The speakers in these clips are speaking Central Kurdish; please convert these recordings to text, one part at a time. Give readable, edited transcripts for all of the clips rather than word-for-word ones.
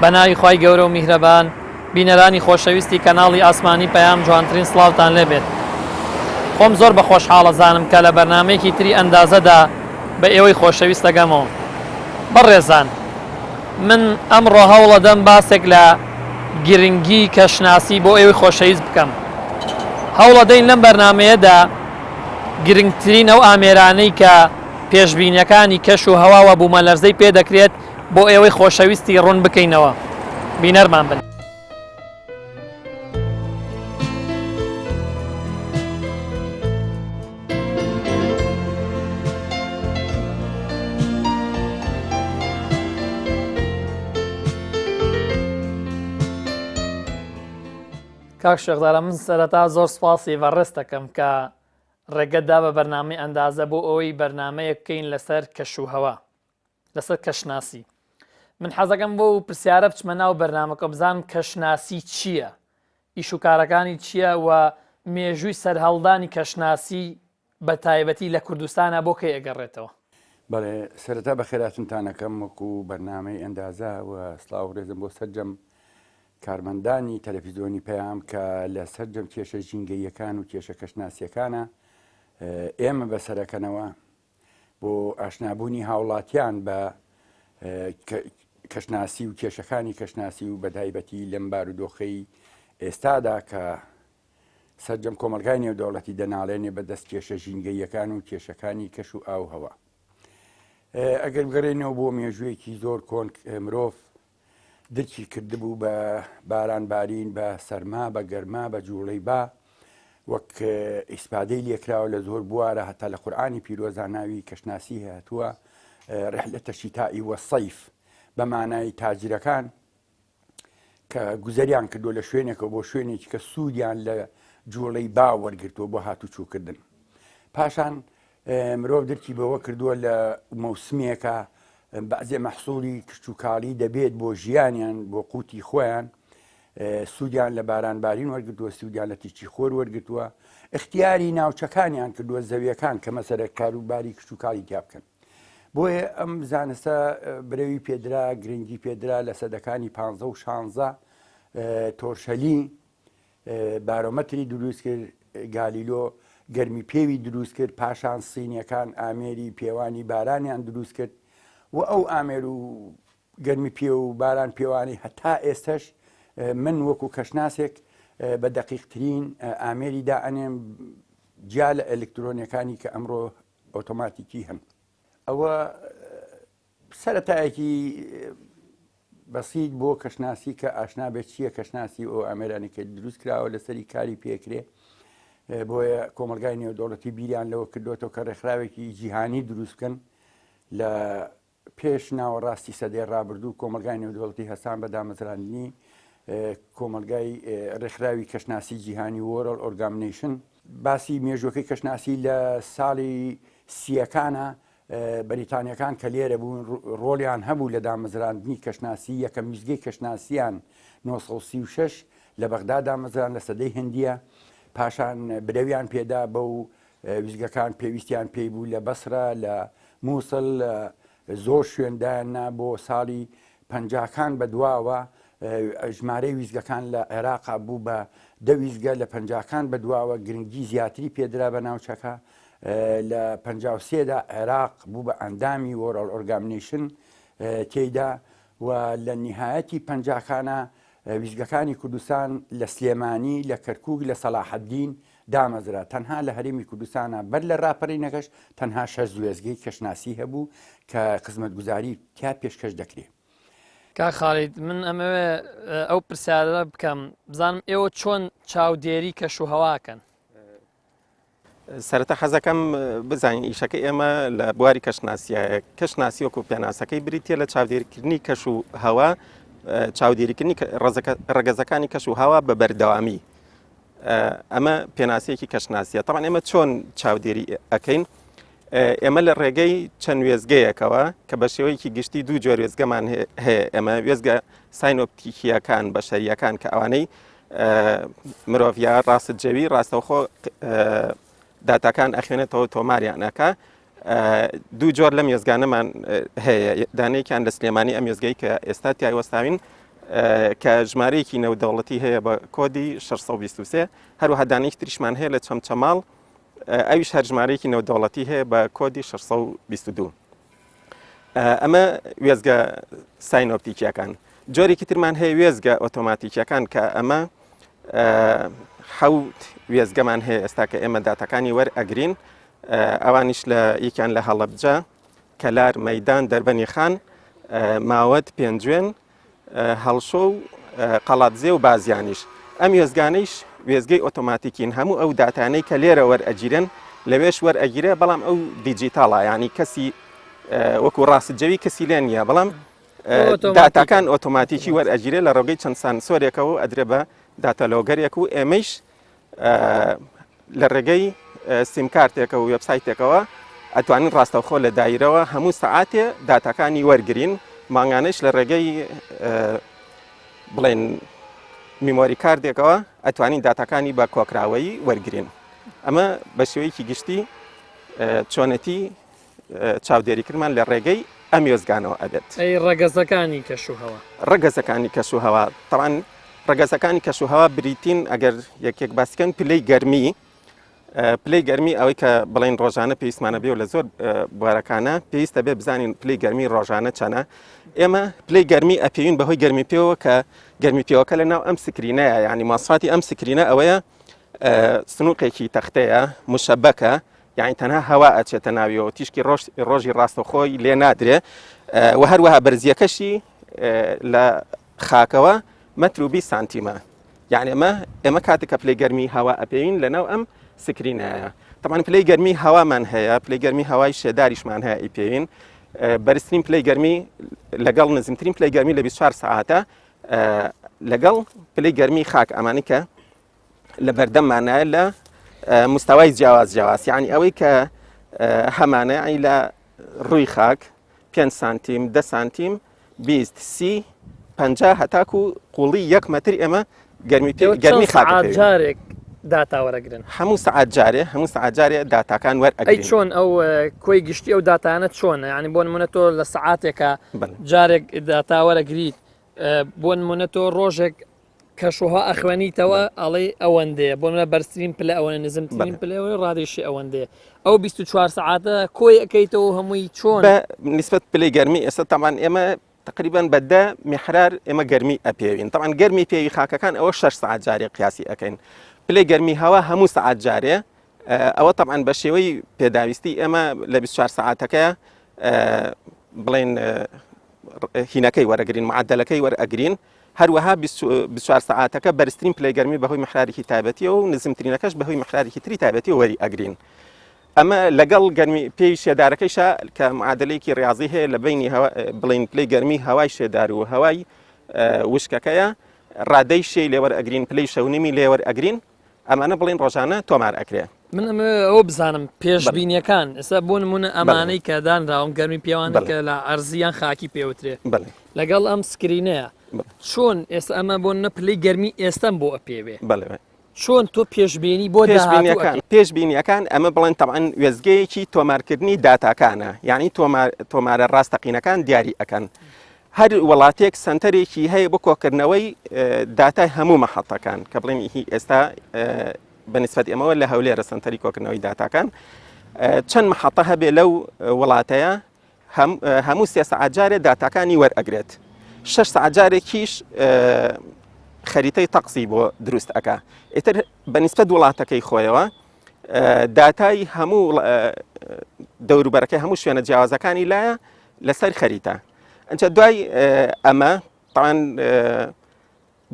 بەناوی خوای گەورە و میهرەبان بینەرانی خۆشەویستی کەناڵی ئاسمانی پەیام جوانترین سڵاوتان لێبێت. خۆم زۆر بە خۆشحاڵە زانم کە لە بەرنامەیەکی تری ئەندازەدا بە ئێوەی خۆشەویست دەگەمەوە. بەڕێزان، من ئەمڕۆ هەوڵە دەم باسێک لە گرنگی کەشناسی بۆ ئێوەی خۆشەویست بکەم. هەوڵە دەین لەم بەرنامەیەدا گرنگترین ئەو ئامێرانەی کە پێشبینیەکانی کەش و هەوا و بوومەلەرزەی پێ دەکرێت بۆ ئێوەی خۆشەویستی ڕوون بکەینەوە. بینەرمان بن. کاک شێخدارە، من سەرەتا زۆر سپاسی بەڕێز دەکەم کە ڕێگەتدا بە بەرنامەی ئەندازە بۆ ئەوەی بەرنامەیەک بکەین لەسەر کەش و هەوا، لەسەر کەشناسی. من حەزەکەم بۆ پرسیارە بچمە ناو بەرنامەکە بزانم کەشناسی چییە، ئیش و کارەکانی چییە و مێژووی سەرهەڵدانی کەشناسی بە تایبەتی لە کوردستانە بۆ کەی ئەگەڕێتەوە. بەڵێ، سەرەتا بە خێراتتانەکەم وەکو بەرنامەی ئەندازە و سڵاو ڕێزم بۆ سەرجەم کارمەندانی تەلەڤیزیۆنی پەیام کە لە سەرجەم کێشە ژینگەییەکان و کێشە کەشناسیەکانە ئێمە بەسەرەکەنەوە بۆ ئاشنابوونی هاوڵاتیان بە کەشناسی و کێشەکانی کەشناسی و بەتایبەتی لەم بارودۆخەی ئێستادا کە سەرجەم کۆمەلگای نێودەوڵەتی دەناڵێنێ بەدەست کێشە ژینگەییەکان و کێشەکانی کەش و ئاو هەوا. ئەگەر بگەڕێنەوە بۆ مێژوویەکی زۆر کۆن مرۆڤ دەرکی کردبوو بە بارانبارین، بە سەرما، بە گەرما، بە جوڵەی با، وەک ئیسپادەی لێکراوە لە زۆر بوارە هەتا لە قورئانی پیرۆزە ناوی کەشناسی هاتووە ڕحلەتە شیتائی وەسەیف، بە مانای تاجرەکان کە گوزەریان کردو لە شوێنێکەوە بۆ شوێنێکی کە سوودیان لە جوڵەی با وەرگرتووە بۆ هاتوچووکردن. پاشان مرۆڤ دەرکی بەوە کردووە لە مەوسمێکە بەعزێ مەحسوڵی کشت و کاڵی دەبێت بۆ ژیانیان، بۆ قوتی خۆیان، سوودیان لە بارانبارین وەرگرتووە، سوودیان لە تیچی خۆر وەرگرتووە، اختیاری ناوچەکانیان کردووە زەویەکان کە مەسەرە کاروباری کشت و کاڵی تیا بکەن. بۆیە ئەم زانستە برەوی پێدرا، گرنگی پێدرا لە سەدەکانی 15 و 16 تۆرشەلی بارۆمەتری دروست کرد، گالیلۆ گەرمی پێوی دروست کرد، پاشان سینیەکان ئامێری پێوانی بارانیان دروست کرد و ئەو ئامێر و گەرمی پێ و باران پێوانی هەتا ئێستش من وەکو کەشناسێک بە دەقیقترین ئامێری دائەنێم جیا لە ئەلکترۆنیەکانی کە ئەمڕۆ ئۆتۆماتیکی هەن. ئەوە سەرەتایەکی بەسیط بۆ کەشناسی کە ئاشنا بێت چییە کەشناسی ئەو ئامێرانی کە دروست کراوە لەسەری کاری پێکرێ. بۆیە کۆمەلگای نێودەوڵەتی بیریان لەوە کردوێتەوە کە ڕێکخراوێکی جیهانی دروست بکەن. لە پێش ناوەڕاستی سەدەی ڕابردوو کۆمەلگای نێودەوڵەتی هەستان بە دامەزراندنی کۆمەلگای ڕێکخراوی کەشناسی جیهانی وۆرڵد ئۆرگانیزیشن باسی مێژوەکەی کەشناسی لە ساڵی سیەکانە بەریتانیەکان کە لێرە بوون ڕۆڵیان هەبوو لە دامەزراندنی کەشناسی. یەکەم ویزگەی کەشناسیان 1936 لە بەغدا دامەزران لە سەدەی هەندیە. پاشان برەویان پێدا بەو ویزگەکان پێویستیان پێی بوو لە بەسرە، لە مووسڵ، زۆر شوێندایاننا بۆ ساڵی 50کان بەدواوە ژمارەی ویزگەکان لە عێراقا بوو بە 10 ویزگە، لە 50کان بەدواوە گرنگی زیاتری پێدرا بە ناوچەکە. لە 53دا عێراق بوو بە ئەندامی وۆرڵد ئۆرگانیزیشن تێیدا و لە نهایەتی 50کانە ویزگەکانی کوردستان لە سلێمانی، لە کەرکووک، لە سەلاحەددین دامەزرا. تەنها لە هەرێمی کوردستانە بەر لە ڕاپەڕینەکەش تەنها 6 وێزگەی کەشناسی هەبوو کە خزمەتگوزاری تیا پێشکەش دەکرێت. کاک خاڵید، من ئەمەوێ ئەو پرسیارە بکەم بزانم ئێوە چۆن چاودێری کەش و هەواکەن؟ سەرەتا حەزەکەم بزانین ئیشەکە ئێمە لە بواری کەشناسیایە. کەشناسی وەکو پێناسەکەی بریتە لە چاودێریکردنی کەش و هەوا، چاودێریکردنی ڕەگەزەکانی کەش و هەوا بە بەردەوامی. ئەمە پێناسەیەکی کەشناسیە. تەمان ئێمە چۆن چاودێری ئەەکەین؟ ئێمە لە ڕێگەی چەند وێزگەیەکەوە کە بە شێوەیەکی گشتی دوو جۆر وێزگەمان هەیە. ئێمە وێزگە ساینۆپتیکیەکان بەشەریەکان کە ئەوانەی مرۆڤیا ڕاستەجەوی ڕاستەوخۆ داتاکان ئەخوێنێتەوە تۆماریانەکە. دوو جۆر لەم وێزگانەمان هەیە. دانەیەکیان لە سلێمانی ئەم وێزگەی کە ئێستا تیای وەستاوین کە ژمارەیەکی نێودەوڵەتی هەیە بە کۆدی 623 هەروەها دانەیەکی تریشمان هەیە لە چەمچەماڵ ئەویش هەر ژمارەیەکی نێودەوڵەتی هەیە بە کۆدی 622 ئەمە وێزگە ساینۆپتیکیەکان. جۆرێکی ترمان هەیە وێزگە ئۆتۆماتیکیەکان کە ئەمە حەوت وێزگەمان هەیە ئێستا کە ئێمە داتەکانی وەرئەگرین ئەوانیش لە یەکیان لە هەڵەبجە، کەلار، مەیدان، دەربەنی خان، ماوەت، پێنجوێن، هەڵشۆ و قەڵاتزێ و بازیانیش. ئەم وێزگانەیش وێزگەی ئۆتۆماتیکین هەموو ئەو داتانەی کە لێرە وەرئەگیرن لەوێش وەرئەگیرێ، بەڵام ئەو دیجیتاڵە، یعنی کەسی وەکو ڕاستجەوی کەسی لێ نییە، بەڵام داتاکان ئۆتۆماتیکی وەرئەگیرێ لە ڕۆگەی چەند سانسۆرێکەوە ئەدرێ بە داتەلۆگەرێک و ئێمەش لە ڕێگەی سیمکارتێکە و وێبسایتێکەوە ئەتوانین ڕاستەوخۆ لە دایرەوە هەموو سەعاتێ داتاکانی وەرگرین، مانگانەش لە ڕێگەی بڵێن میمۆری کاردێکەوە ئەتوانین داتاکانی بە کۆکراوەی وەرگرین. ئەمە بە شێوەیەکی گشتی چۆنەتی چاودێریکردمان لە ڕێگەی ئەم وێزگانەوە ئەبێت. ڕەگەزەکانی کەشوهەوا ڕەگەزەکانی کەشوهەوا تەڵان ڕەگەزەکانی کەشوهەوا بریتین ئەگەر یەکێک باسکەن پلەی گەرمی. پلەی گەرمی ئەوەی کە بڵێن ڕۆژانە پێویستمانە بێ و لە زۆر بوارەکانە پێویستە بێ بزانین پلەی گەرمی ڕۆژانە چەنە. ئێمە پلەی گەرمی ئەپێوین بەهۆی گەرمی پێوە کە گەرمی پێوەکە لە ناو ئەم سکرینەیە، یعنی ماسفاتی ئەم سکرینە ئەوەیە سنووقێکی تەختەیە مشەبەکە، یعنی تەنها هەوا ئەچێتە ناویەوە، تیشکی ڕۆژی ڕاستەخۆی لێ نادرێ و هەروەها بەرزیەکەشی لە خاکەوە مەتر و 20 سانتیمە. یعنی ئێمە کاتێک کە پلەی گەرمی هەوا ئەپێوین لە ناو ئەم سکرینەیە. طبعاً پلەی گەرمی هەوامان هەیە، پلەی گەرمی هەوای شێداریشمان هەیە ئیپێوین. بەرزترین پلەی گەرمی لەگەڵ نزمترین پلەی گەرمی لە 24 ساعاتە لەگەڵ پلەی گەرمی خاک ئەمانی کە لە بەردەممانایە لە مستەوای جیاواز، یعنی ئەوەی کە هەمانە لە ڕووی خاک 5 سانتیم، 10 سانتیم، 20، 30، 50 هەتاکو قوڵی 1 مەتر ئێمە گەرمی خاک جارێک داتاوەرەگرن. هەموو سەعات جارێ داتاکان وەرئەگرن. ئەی چۆن ئەو کۆی گشتی ئەو داتانە چۆنە؟ یعنی بۆ نمونە تۆ لە سەعاتێکە جارێک داتاوەرەگریت، بۆ نمونە تۆ ڕۆژێک کەشوها ئەخوێنیتەوە ئەڵێ ئەوەندەیە، بۆ منە بەرزترین پلە ئەوەنە، نزمترین پلەوەی ڕادێشی ئەوەندەیە. ئەو 24 ساعاتە کۆی ئەەکەیتەوە هەمووی چۆن بە نسبەت پلەی گەرمی. ئێستا تەمان ئێمە تقریبا بە 10 میحرار ئێمە گەرمی ئەپێوین. تەمان گەرمی پێوی خاکەکان ئەوە 6 ساعات جارێ قیاسی ئەەکەین. پلەی گەرمی هەوا هەموو سەعات جارێ، ئەوە تەمان بە شێوەی پێداویستی ئێمە لە 24 ساعاتەکە بڵێن هینەکەی وەرەگرین، معدەلەکەی وەرئەگرین. هەروەها 24 ساعاتەکە بەرزترین پلەی گەرمی بەهۆی میحرارێکی تایبەتیە و نزمترینەکەش بەهۆی میحرارێکی تری تایبەتی وەری ئەگرین. ئەمە لەگەڵ گەرمی پێی شێدارەکەیشە کە معادلەیەکی ڕاضی هەیە لە بینی بڵین پلەی گەرمی هەوای شێدار و هەوای وشکەکەیە، ڕادەی شەی لێوەرئەگرین، پلەی شەونیمی لێوەرئەگرین. ئەمانە بڵین ڕۆژانە تۆمار ئەکرێ. من ئەوە بزانم پێشبینیەکان ئێستا بۆ نمونە ئەمانەی کە دانراوم گەرمی پیاوانە کە لە ئەرزیان خاکی پێوترێ لەگەڵ ئەم سکرینەیە چۆن ئێستا ئەمە بۆ نە پلەی گەرمی ئێستم بۆ ئەپێوێ چۆن تۆ پێشبینی بۆ پێشبینیەکان ئەمە بڵێن تەعاً وێزگەیەکی تۆمارکردنی داتاکانە، یعنی تۆمارە ڕاستەقینەکان دیاری ئەەکەن. هەر وڵاتێک سنتەرێکی هەیە بۆ کۆکردنەوەی داتای هەموو مەحەڵتەکان کە بڵێن ئێستا بەنسبەت ئێمەوە لە هەولێرە سنتەری کۆکردنەوەی داتاکان چەند مەحەڵتە هەبێ لەو وڵاتەیە هەموو 3 ساعات جارێ داتاکانی وەرئەگرێت. 6 ساعات جارێکیش خەریتەی تەقسی بۆ دروست ئەکا. ئیتر بەنسبەت وڵاتەکەی خۆیەوە داتای هەموو دەوروبەرەکەی هەموو شوێنە جیاوازەکانی لایە لەسەر خەریتە. ئەنچە دوای ئەمە تاوان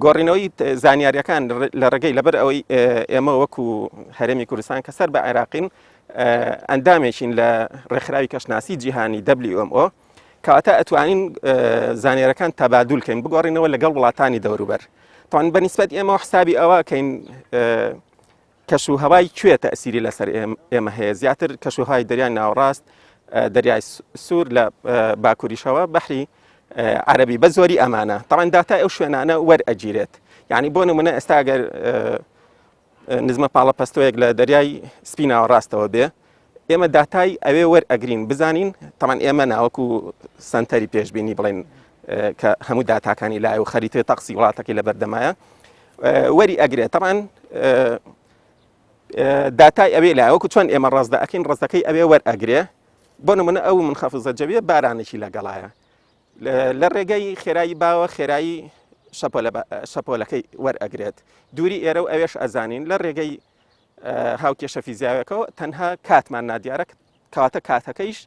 گۆڕینەوەی زانیاریەکان لە ڕێگەی لەبەر ئەوەی ئێمە وەکو هەرێمی کوردستان کە سەر بە عێراقین ئەندامێکین لە ڕێکخراوی کەشناسی جیهانی WMO کەواتە ئەتوانین زانیاریەکان تەبادولکەین بگۆڕینەوە لەگەڵ وڵاتانی دەوروبەر. تاوان بەنسبەت ئێمە حسابی ئەوە کەین کەشوهەوای کوێ تەئسیری لەسەر ئێمە هەیە، زیاتر کەشوهەوای دەریای ناوەڕاست، دەریای سوور لە باکووریشەوە بەحری عەرەبی بە زۆری ئەمانە. تاوان داتا ئەو شوێنانە وەرئەگیرێت. یعنی بۆ نمونە ئێستا ئەگەر نزمە پاڵە پەستۆیەک لە دەریای سپی ناوەڕاستەوە بێ، ئێمە داتای ئەوێ وەرئەگرین بزانین. تاوان ئێمە ناوەکو سنتەری پێشبینی بڵێن کە هەموو داتاکانی لایە و خەریتە تەقسی وڵاتەکەی لە بەردەمایە وەری ئەگرێت تەمان داتای ئەوێ لایە وەکو چۆن ئێمە ڕاستدا ئەکەین ڕستەکەی ئەوێ وەرئەگرێ بۆ نمونە ئەو منخەفزە جەویە بارانێکی لەگەڵایە لە ڕێگەی خێرایی باوە خێرایی شەپۆلەکەی وەرئەگرێت دووری ئێرە و ئەوێش ئەزانین لە ڕێگەی هاوکێشە فیزیاوەکەەوە تەنها کاتمان نادیارە کاتە کاتەکەیش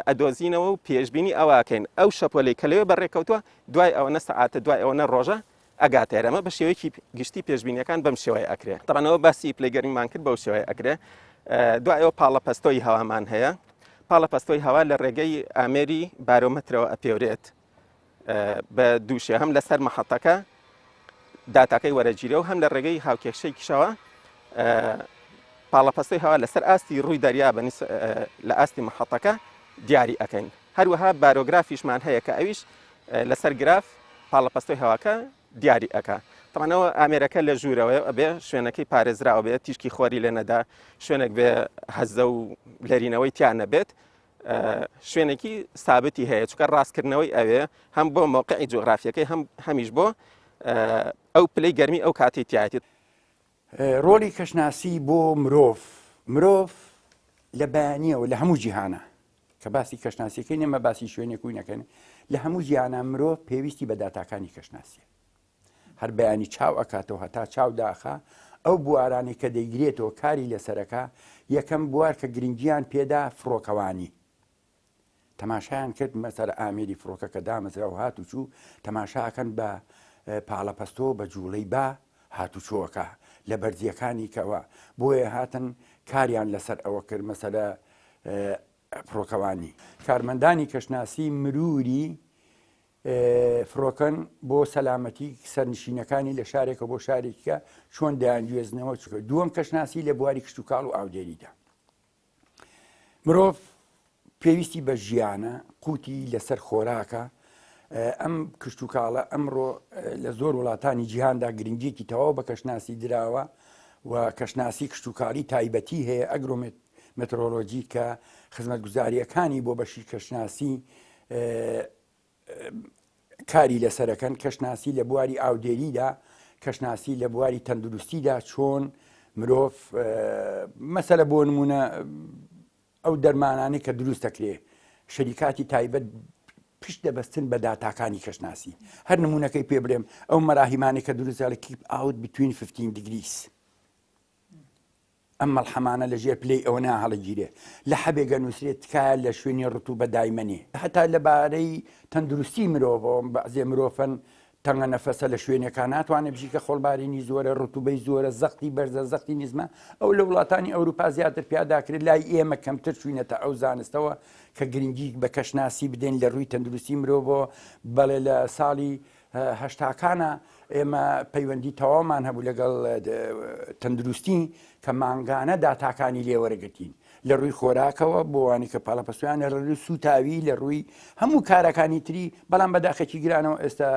ئەدۆزینەوە و پێشببینی ئەوواکەین ئەو شەپۆلەی کە لەوێ بەڕێکەوتووە دوای ئەوە سەعاتە دوای ئەوە ڕۆژە ئەگاتێرەمە بە شێوەیەکی گشتی پێشببینیەکان بەم شێوەیە ئەکرێ تەمانەوە باسی پلەیگەریمان کرد بەو شێوەیە ئەکرێ دوای ئەوە پاڵەپەستۆی هەوامان هەیە پاڵەپەستۆی هەوا لە ڕێگەی ئامێری بارۆمەترەوە ئەپێورێت بە دووشێ هەم لەسەر مەحەتەکە داتاکەی وەرەگیرە و هەم لە ڕێگەی هاوکێشەیەکیشەوە پاڵەپەستۆی هەوا لەسەر ئاستی ڕووی دەریا لە ئاستی مەحەتەکە دیاری ئەەکەین هەروەها بارۆگرافیشمان هەیە کە ئەویش لەسەر گراف پاڵەپەستۆی هەواکە دیاری ئەەکە تەمانەوە ئامێرەکە لە ژوورەوەی ئەبێ شوێنەکەی پارێزراوە بێت تیشکی خۆری لێ نەدا شوێنێک بێ هەزە و لەرینەوەی تیان نەبێت شوێنێکی سابتی هەیە چکە ڕاستکردنەوەی ئەوێ هەم بۆ موقعی جۆغرافیەکەی هەمیش بۆ ئەو پلەی گەرمی ئەو کاتی تایەتی ڕۆلی کەشناسی بۆ مرۆڤ لە بەیانیەوە لە هەموو جیهانە کە باسی کەشناسیەکەی نێمە باسی شوێنێکوی نەکەن لە هەموو جیهانە مرۆڤ پێویستی بە داتاکانی کەشناسیە هەر بەیانی چاو ئەکاتەوە هەتا چاو داخە ئەو بوارانی کە دەیگرێتەوە کاری لەسەرەکە یەکەم بوار کە گرنگیان پێدا فڕۆکەوانی تەماشایان کرد مەسەر ئامێری فڕۆکەکە دامەزرا و هاتوچوو تەماشاکەن بە پاڵەپەستۆ بە جوڵەی با هاتوچۆوەکە لە بەرزیەکانی کەەوە بۆیە هاتن کاریان لەسەر ئەوە کرد مەسەلە فڕۆکەوانی کارمەندانی کەشناسی مروری فڕۆکەن بۆ سەلامەتی سەرنشینەکانی لە شارێکە بۆ شارێکە چۆن دایانگوێزنەوە چکە دووەم کەشناسی لە بواری کشت و کاڵ و ئاودێریدا مرۆڤ پێویستی بە ژیانە قوتی لەسەر خۆراکە ئەم کشت و کاڵە ئەمڕۆ لە زۆر وڵاتانی جیهاندا گرنگیەکی تەواو بە کەشناسی دراوە و کەشناسی کشت و کاڵی تایبەتی هەیە ئەگرۆمێترۆلۆجی کە خزمەتگوزاریەکانی بۆ بەشی کەشناسی کاری لەسەرەکەن کەشناسی لە بواری ئاودێریدا کەشناسی لە بواری تەندروستیدا چۆن مرۆڤ مەسەلە بۆ نمونە ئەو دەرمانانی کە دروست دەکرێ شەریکاتی تایبەت پشت دەبەستن بە داتاکانی کەشناسی هەر نمونونەکەی پێ بڵێم ئەو مەراهیمانی کە دروستە لە keep out between 15 degrees ئەم مەڵحەمانە لەژێر پلەی ئەوە ناهەڵەگیرێ لە حەبێگە نووسێت تکایە لە شوێنی ڕتوبە دایمەنێ هەتا لەبارەی تەندروستی مرۆڤەوە بەعزێ مرۆڤن تەنگە نەفەسە لە شوێنەکان ناتوانێت بژیکە خۆڵبارینی زۆرە ڕتوبەی زۆرە زەختی بەرزە زەختی نیزمە ئەو لە وڵاتانی ئەوروپا زیاتر پیاداکرێت لای ئێمە کەمتر چوینەتە ئەو زانستەوە کە گرنگی بە کەشناسی بدەین لە ڕووی تەندروستی مرۆڤەوە بەڵێ لە ساڵی هەشتاکانە ئێمە پەیوەندی تەواومان هەبوو لەگەڵ تەندروستی کە مانگانە داتاکانی لێوەرەگرتین لە ڕووی خۆراکەوە بۆوانی کە پاڵەپەسویانە لە ڕووی سوتاوی لە ڕووی هەموو کارەکانی تری بەڵام بەداخێکی گرانەوە ئێستا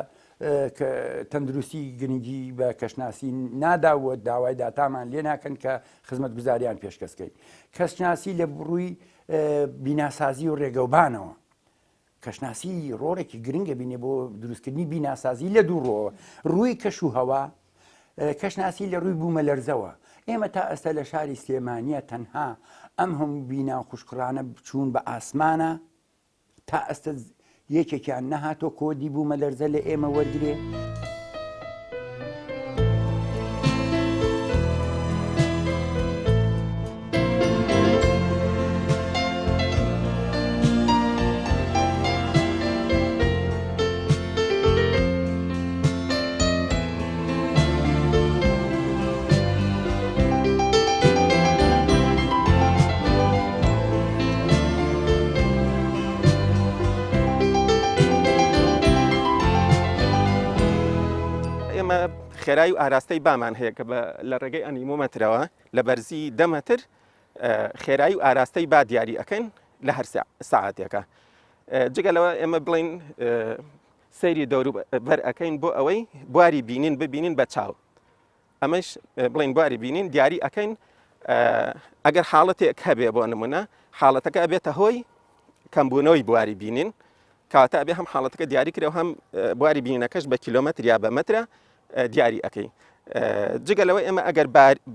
تەندروستی گرنگی بە کەشناسی ناداوە داوای داتامان لێ ناکەن کە خزمەت گوزاریان پێشکەسکەین کەشناسی لە ڕووی بیناسازی و ڕێگەوبانەوە کەشناسی ڕۆڵێکی گرنگە بینێ بۆ دروستکردنی بیناسازی لە دوو ڕۆ ڕووی کەش و هەوا کەشناسی لە ڕووی بوومە لەرزەوە ئێمە تا ئەستا لە شاری سلێمانیە تەنها ئەم هەموو بینا خوشکڕانە بچوون بە ئاسمانە تا ئەستا یەکێکیان نەهاتۆ کۆدی بوومە لەرزە لە ئێمە وەرگێ خێرایی و ئاراستەی بامان هەیە کە لە ڕێگەی ئەنیمۆمەترەوە لە بەرزی 10 مەتر خێرایی و ئاراستەی با دیاری ئەەکەن لە هەر ساعاتێکە جگەلەوە ئێمە بڵین سەیری دەوروبەر ئەەکەین بۆ ئەوەی بواری ببینین بە چاو ئەمەش بڵین بواری بینین دیاری ئەەکەین ئەگەر حاڵەتێک هەبێ بۆ نمونە حاڵەتەکە ئەبێتە هۆی کەمبوونەوەی بواری بینین کاتە ئەبێ هەم حاڵەتەکە دیاری کرێ و هەم بواری بینینەکەش بە کیلۆمەتر یا بە مەترە دیاری ئەەکەی. جگەلەوەی ئێمە ئەگەر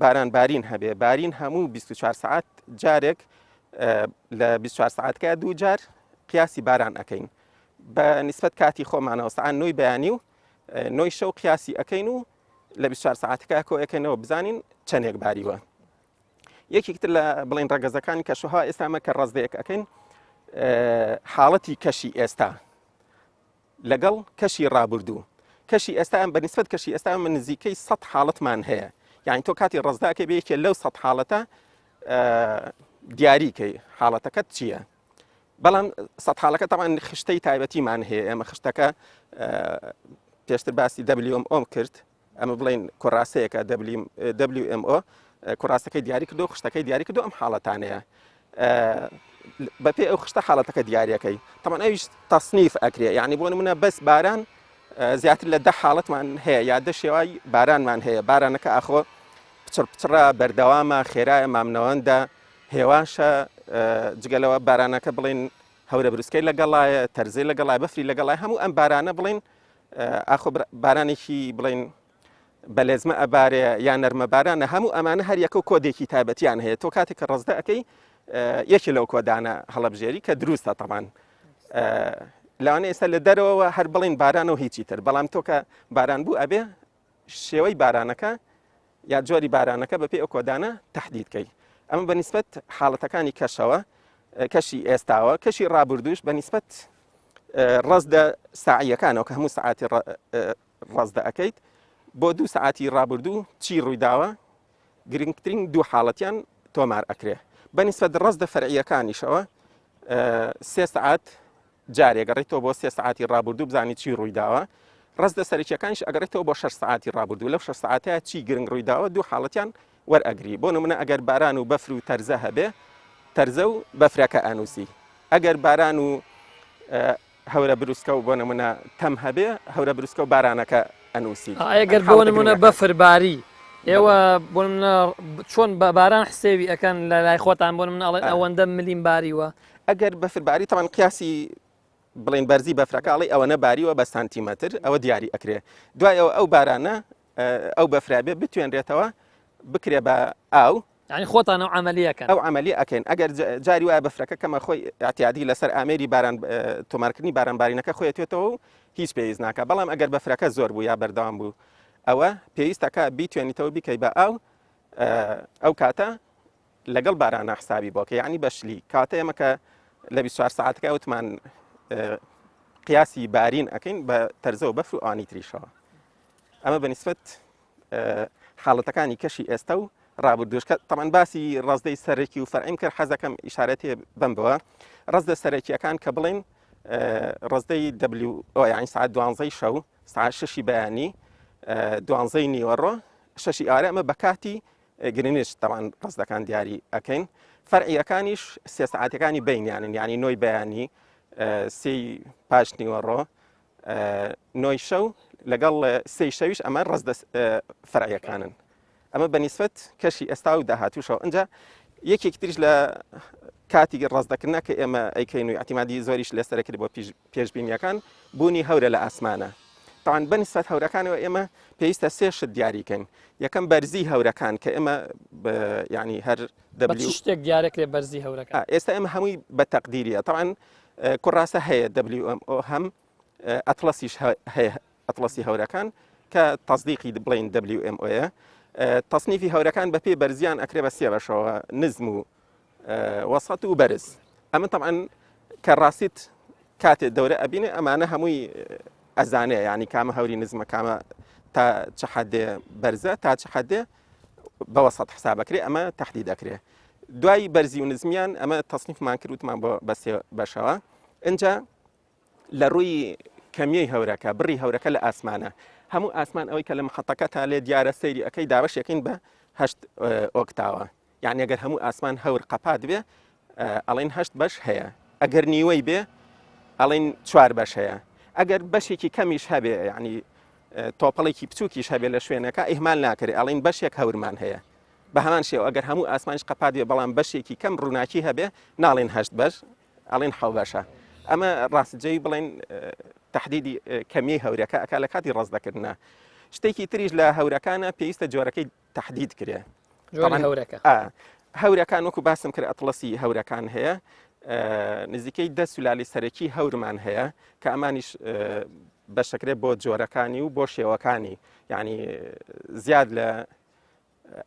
باران بارین هەبێ بارین هەموو 24 ساعت جارێک لە 24 ساعتکە 2 جار قیاسی باران ئەەکەین بە نسبەت کاتی خۆمانەوە سعان نوۆی بەیانی و نۆی شەو قیاسی ئەەکەین و لە 24 ساعتەکە کۆ ئەەکەینەوە بزانین چەندێک باریوە. یەکێکتر لە بڵین ڕەگەزەکانی کەشوها ئێستامە کە ڕزدەیەک ئەەکەین حاڵەتی کەشی ئێستا لەگەڵ کەشی ڕابردوو. کەشی ئێستا بە نسبەت کەشی ئێستا من نزیکەی 100 حاڵەتمان هەیە، یعنی تۆ کاتی ڕزداکە بەیەکێ لەو 100 حاڵەتە دیاریکەی حاڵەتەکەت چییە. بەڵام 100 حاڵەکە تاوان خشتەی تایبەتیمان هەیە. ئێمە خشتەکە پێشتر باسی WMO کرد، ئەمە بڵین کۆڕاستەیەکە WMO کۆڕاستەکەی دیاری کردو خشتەکەی دیاری کردو ئەم حاڵەتانەیە بەپێ ئەو خشتە حاڵەتەکە دیاریەکەی تاوان ئەویش تەصنیف ئەکرێ، یعنی بۆ نمونە بەس باران زیاتر لە 10 حاڵەتمان هەیە یا 10 شێوای بارانمان هەیە. بارانەکە ئاخۆ پچڕە بەردەوامە خێرایە مامنەوەندە هێواشە جگەلەوە بارانەکە بڵین هەورە بروسکەی لەگەڵایە تەرزەی لەگەڵای بەفری لەگەڵای هەموو ئەم بارانە بڵین ئاخۆ بارانێکی بڵین بەلێزمە ئەبارێ یان نەرمە بارانە هەموو ئەمانە هەر یەکە و کۆدێکی تایبەتیان هەیە. تۆ کاتێک کە ڕزدە ئەەکەی یەکی لەو کۆدانە هەڵەبژێری کە دروستە تەمان لەوانە ئێستا لە دەرەوە هەر بڵین بارانەوە هیچی تر، بەڵام تۆ کە باران بوو ئەبێ شێوەی بارانەکە یا جۆری بارانەکە بەپێ ئەو کۆدانە تەحدیدکەی. ئەمە بە نسبەت حاڵەتەکانی کەشەوە کەشی ئێستاوە. کەشی ڕابردووش بە نسبەت ڕزدە ساعیەکانەوە کە هەموو سعاتی ڕزدە ئەەکەیت بۆ 2 سعاتی ڕابردوو چی ڕوویداوە گرنگترین 2 حاڵەتیان تۆمار ئەکرێ. بە نسبەت ڕزدە فەرعیەکانیشەوە 3 سعات جارێگەڕێتەوە بۆ 3 سعاتی ڕابردوو بزانی چی ڕوویداوە. ڕزدە سەرەکیەکانش ئەگەڕێتەوە بۆ 6 سعاتی ڕابردوو لەو 6 سعاتەیە چی گرنگ ڕوویداوە 2 حاڵەتیان وەرئەگری. بۆ نمونە ئەگەر باران و بەفر و تەرزە هەبێ تەرزە و بەفرەکە ئەنووسی. ئەگەر باران و هەورە بروسکە و بۆ نمونە تەم هەبێ هەورە بروسکە و بارانەکە ئەنووسی. ئەگەر بۆ نمونە بەفرباری ئێوە بۆ چۆن بە باران حسێوی ئەەکەن لە لای خۆتان بۆ مناڵێ ئەوەندە ملیم باریوە. ئەگەر بەفرباری تاوان قیاسی بڵین بەرزی بەفرەکەڵی ئەوەنە باریوە بە سانتیمەتر ئەوە دیاری ئەکرێ. دوایەوە ئەو بارانە ئەو بەفرابێ بتوێنرێتەوە بکرێ بە ئاو، یعنی خۆتان ئەو عملیەکەن ئەو عملی ئەکەین. ئەگەر جاری وایە بەفرەکە کەمە خۆی ئاعتیادی لەسەر ئامێری باران تۆمارکردنی بارانبارینەکە خۆیەتێتەوە و هیچ پێویست ناکە. بەڵام ئەگەر بەفرەکە زۆر بوو یا بەردەوام بوو ئەوە پێویستەکە بیتوێنیتەوە بیکەی بە ئەو کاتە لەگەڵ بارانە حسابی بۆکە، یعنی بەشلی کاتە ئێمە کە لە 24 ساعتەکە ئەوتمان قیاسی بارین ئەەکەین بە تەرزە و بەفر و ئانی تریشەوە. ئەمە بە نسبەت حاڵەتەکانی کەشی ئێستا و ڕابردووشکە تەمان باسی ڕزدەی سەرەکی و فەرعیم کرد حەزەکەم ئیشارەتی بم بووە. ڕزدە سەرەکیەکان کە بڵێن ڕزدەی WO یعنی ساعت 12 شەو ساعت 6 بەیانی 12 نیوەڕۆ 6 ئارە ئەمە بە کاتی گرنج تەمان ڕزدەکان دیاری ئەەکەین. فەرعیەکانیش 3 ساعتەکانی بینیانن، یعنی نۆی بەیانی 3 پاش نیوەڕۆ 9 شەو لەگەڵ 3 شەویش ئەمە ڕزدە فەرعیەکانن. ئەمە بە نسبەت کەشی ئێستا و داهاتووشەوە. ئەنجا یەکێکتریش لە کاتی ڕزدەکردن کە ئێمە ئەیکەین و ئەحتیمادی زۆریش لەسەرەکرد بۆ پێشبینیەکان بوونی هەورە لە ئاسمانە. تاوان بە نسبەت هەورەکانەوە ئێمە پێویستە 3 شت دیاریکەین. یەکەم بەرزی هەورەکان کە ئەمە ینی هەر شتێک دیارەکرێ بەرزی هەورەکان. ئێستا ئێمە هەمووی بە تەقدیریە. تاوان کوڕاستە هەیە WMO هەم ئەتلەسیش هەیە ئەتلەسی هەورەکان کە تەصدیقی بڵین WMOە. تەصنیفی هەورەکان بەپێ بەرزیان ئەکرێ بە 3 بەشەوە نزم و وەسەط و بەرز. ئەمە تەمان کە ڕاستیت کاتێ دەورە ئەبینێ ئەمانە هەمووی ئەزانەیە، ینی کامە هەوری نزمە کامە تا چ حەدێ بەرزە تا چ حەدێ بەوەسەط حسابەکرێ ئەمە تەحدید ئەکرێ. دوای بەرزی و نزمیان ئەمە تەصنیفمان کردوتمان بۆ بە 3 بەشەوە. ئەنجا لە ڕووی کەمیەی هەورەکە بڕی هەورەکە لە ئاسمانە هەموو ئاسمان ئەوەی کە لە محەتەکە تا لێ دیارە سەیری ئەەکەی دابەشێکین بە 8 ئۆکتاوە، یعنی ئەگەر هەموو ئاسمان هەور قەپات بێ ئەڵێن 8 بەش هەیە، ئەگەر نیوەی بێ ئەڵێن 4 بەش هەیە، ئەگەر بەشێکی کەمیش هەبێ ینی تۆپەڵێکی بچووکیش هەبێ لە شوێنەکە ئیهمال ناکرێ ئەڵێن بەشێک هەورمان هەیە. بە هەمان شێوە ئەگەر هەموو ئاسمانش قەپات بێ بەڵام بەشێکی کەم ڕووناکی هەبێ ناڵێن 8 بەش ئەڵێن 7 بەشە. ئەمە ڕاستجێی بڵێن تهدیدی کەمی هەورەکە ئەکا لە کاتی ڕاستدەکردنا شتێکی تریش لە هەورەکانە پێویستە جۆرەکەی تهدید کرێ هەورەکان وەکو باسم کرد ئەتڵەسی هەورەکان هەیە نزیکەی 10 سولالی سەرەکی هەورمان هەیە کە ئەمانیش بەشەکرێت بۆ جۆرەکانی و بۆ شێوەکانی یعنی زیاد لە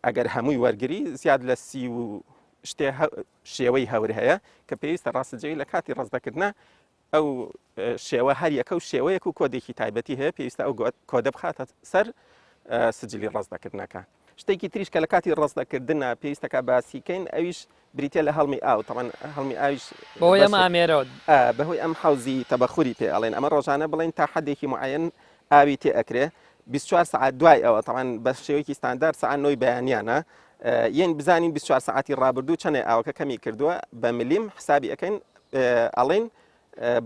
ئەگەر هەمووی وەرگری زیاد لە 30 و شتێ شێوەی هەور هەیە کە پێویستە ڕاستجێی لە کاتی ڕاستدەکردنا ئەو شێوە هەر یەکە و شێوەیەک و کۆدێکی تایبەتی هەیە پێویستە ئەو کۆدە بخاتە سەر سجلی ڕاستدەکردنەکە شتێکی تریش کە لە کاتی ڕاستدەکردنا پێویستەکە باسیکەین ئەویش بریتە لە هەڵمی ئاو تەمان هەڵمی ئاویش بەهۆی ئەم ئامێرەوە بەهۆی ئەم حوزی تەبەخوری پێ ئەڵێن ئەمە ڕۆژانە بڵێن تا حدێکی معەن ئاوی تێ ئەکرێ 24 ساعت دوای ئەوە تەمان بە شێوەیەکی ستاندارد ساعت 9 بەیانیانە یەن بزانین 24 ساعتی ڕابردوو چەنێ ئاوەکە کەمی کردووە بە ملیم حسابی ئەەکەین ئەڵێن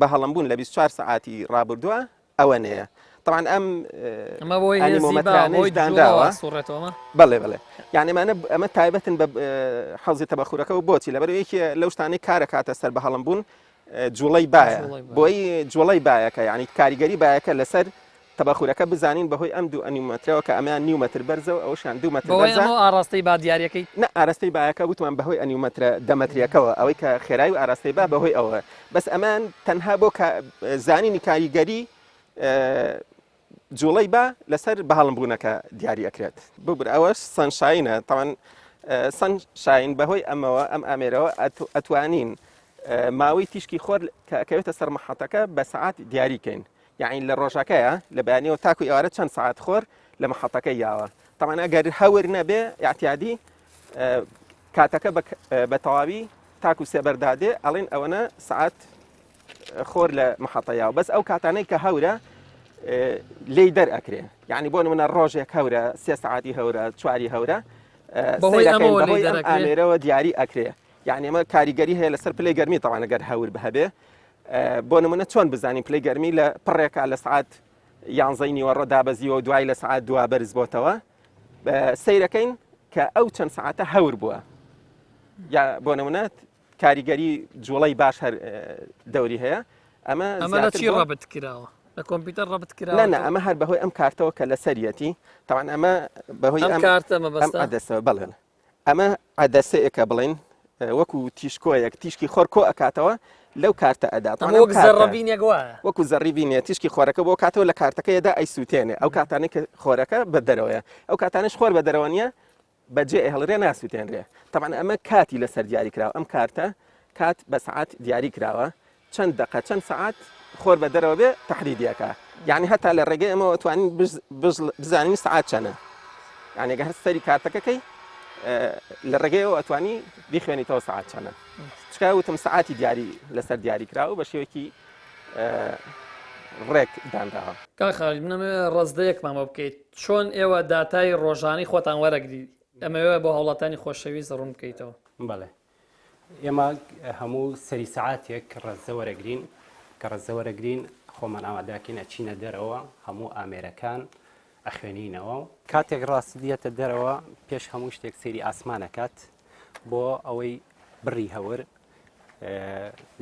بە هەڵمبوون لە 24 ساعتی ڕابردووە ئەوەنەیە طبعا ئەمە بۆی ئەنیمۆمەترانەی دانراوە سوڕێتەوە بەڵێ یعنی ئەمە تایبەتن بە حەوزی تەبەخورەکە و بۆچی لەبەر یەکی لەو شتانەی کارە کاتە سەر بە هەڵمبوون جوڵەی باە بۆی جوڵەی باەکە یعنی کاریگەری باەکە لەسەر تەبەخورەکە بزانین بەهۆی ئەم دوو ئەنیمۆمەترەوە کە ئەمیان نیومەتر بەرزەوە ئەوشان 2 مەتر ئاراستەی با دیارەکەی نە ئاراستەی باەکە وتمان بەهۆی ئەنیمۆمەترە دەمەتریەکەەوە ئەوەی کە خێرایی و ئاراستەی با بەهۆی ئەوە بەس ئەمان تەنها بۆ زانینی کاریگەری جوڵەی با لەسەر بەهەڵمبوونەکە دیاری ئەکرێت ببر ئەوەش سەنشاینە تاوان سەنشاین بەهۆی ئەمەوە ئەم ئامێرەوە ئەتوانین ماوەی تیشکی خۆر کەوێتە سەر مەحەتەکە بە سەعات دیاریکەین یعنی لە ڕۆژەکەیە لە بەیانیەوە تاکوی ئێوارە چەند ساعت خۆر لە مەحەتەکە یاوە تاوان ئەگەر هەور نەبێ یاعتیادی کاتەکە بە تەواوی تاکو سێبەردادێ ئەڵێن ئەوەنە ساعت خۆر لە مەحەتە یاوە بەس ئەو کاتانەی کە هەورە لی دەرئەکرێ یعنی بۆ نمونە ڕۆژێک هەورە 3 ساعتی هەورە 4 هەورە ئامێرەوە دیاری ئەکرێ یعنی ئەمە کاریگەری هەیە لەسەر پلەی گەرمی تەوانە گەر هەور بهەبێ بۆ نمونە چۆن بزانین پلەی گەرمی لە پڕێکە لە سعات 11 نیوەڕۆ دابەزیەوە دوای لە سعات 2 بەرز بۆتەوە سەیرەکەین کە ئەو چەند سعاتە هەور بووە یا بۆ نمونە کاریگەری جوڵەی باش هەر دەوری هەیە ئەمە لە چی ڕابط کراوە لە کۆمپیوتەر ڕابط کراوە نه ئەمە هەر بەهۆی ئەم کارتەوە کە لە سەریەتی تاوان ئەمە بەهۆی ئەم کارتە مەبەستە بڵێن ئەمە عەدەسەیەکە بڵێن وەکو تیشکۆیەک تیشکی خۆر کۆ ئەکاتەوە لەو کارتە ئەدات وەکو زەڕیبینێ تیشکی خۆرەکە بۆ کاتەوە لە کارتەکەیدا ئەیسووتێنێ ئەو کاتانەی کە خۆرەکە بە دەرەوەیە ئەو کاتانش خۆر بە دەرەوە نیە بەجێ هەڵرێ ناسووتێنرێ تەمان ئەمە کاتی لەسەر دیاری کراوە ئەم کارتە کات بە سعات دیاری کراوە چەند دقە چەند سعات خۆر بە دەرەوە بێ تەحدیدیەکە یعنی هەتا لە ڕێگەی ئەمەوە توانین بزانین سعات چەنە یعنی ئەگە هەست سەری کارتەکەکەی لە ڕێگەیەوە ئەتوانی بیخوێنیتەوە سعات چەنە چکە وتم سعاتی دیاری لەسەر دیاری کراوە بە شێوەیەکی ڕێک دانراوە کاخالی منەمە ڕزدەیەکمان بۆ بکەیت چۆن ئێوە داتای ڕۆژانی خۆتان وەرەگری ئەمەوێ بۆ هەوڵاتانی خۆشەویست ڕوون بکەیتەوە بەڵێ ئێمە هەموو سەری سعاتێک ڕەزە وەرەگرین کە ڕەزە وەرەگرین خۆمان ئامادەکەین ئەچینە دەرەوە هەموو ئامێرەکان ئەخوێنینەوە کاتێک ڕاستدیەتە دەرەوە پێش هەموو شتێک سەیری ئاسمانەکات بۆ ئەوەی بڕی هەور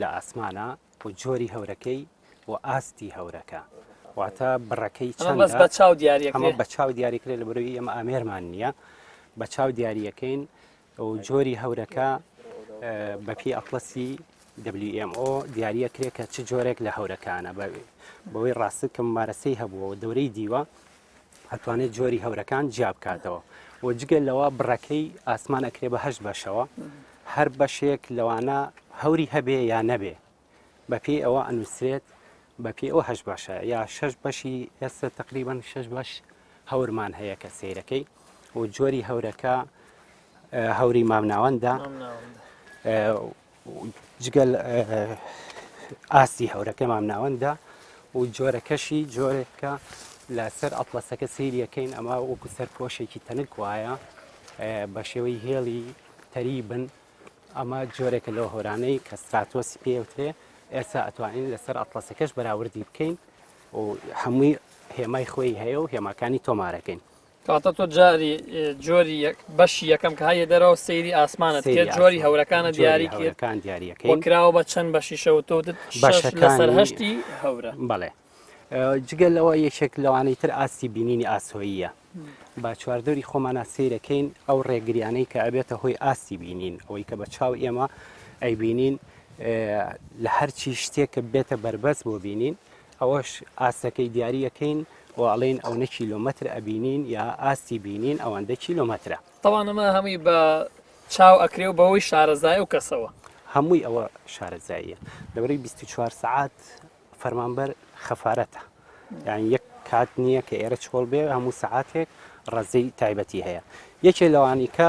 لە ئاسمانە و جۆری هەورەکەی و ئاستی هەورەکە واتە بڕەکەی چەندە بە چاو دیاریەکە ئەمە بە چاو دیاریکرێت لە بەرەوەی ئەمە ئامێرمان نییە بە چاو دیاریەکەین و جۆری هەورەکە بەپی ئەتڵەسی WMO دیاریەکرێت کە چ جۆرێک لە هەورەکانە بەوەی ڕاستە کە مارەسەی هەبووە و دەورەی دیوە هەتوانێت جۆری هەورەکان جیا بکاتەوە و جگەل لەوە بڕەکەی ئاسمان ئەکرێ بە 8 بەشەوە هەر بەشێک لەوانە هەوری هەبێ یا نەبێ بەپێی ئەوە ئەنووسرێت بەپێی ئەو 8 بەشە یا 6 بەشی ئێستا تقریبان 6 بەش هەورمان هەیە کە سیرەکەی و جۆری هەورەکە هەوری مامناوەندە جگەل ئاستی هەورەکە مامناوەندە و جۆرەکەشی جۆرێکە لەسەر ئەتڵەسەکە سیریەکەین ئەمە وەکو سەرپۆشێکی تەنک وایە بە شێوەی هێڵی تەریبن ئەمە جۆرێکە لەو هۆرانەی کە ستراتۆسی پێوترێ ئێستا ئەتوانین لەسەر ئەتڵەسەکەش بەراوردی بکەین و هەمووی هێمای خۆی هەیە و هێماکانی تۆمارەکەین کاتە تۆ جۆری بەشی یەکەم کە هەیە دەرەوە سەیری ئاسمانت کرد جۆری هەورەکانە دیاری کرد دیاریەکەین کراوە بە چەند بەشیشەوە تۆ لەسەر هەشتی هەورە بەڵێ جگەل لەوە یەکێک لەوانەی تر ئاستی بینینی ئاسۆییە با چواردۆری خۆمانە سیرەکەین ئەو ڕێگریانەی کە ئەبێتە هۆی ئاستی بینین ئەوەی کە بە چاو ئێمە ئەیبینین لە هەرچی شتێک کە بێتە بربەست بۆ بینین ئەوەش ئاستەکەی دیاریەکەین وڵێن ئەو نە کیلۆمەتر ئەبینین یا ئاستی بینین ئەوەندە کیلۆمەترە تەوانەمە هەمووی بە چاو ئەکرێ و بەوەی شارەزای و کەسەوە هەمووی ئەوە شارەزاییە لەبەرەی 24 سعات فەرمانبەر خەفارەتە یان یەک کات نییە کە ئێرە چۆڵ بێ هەموو سعاتێک ڕەزەی تایبەتی هەیە یەکێ لەوانی کە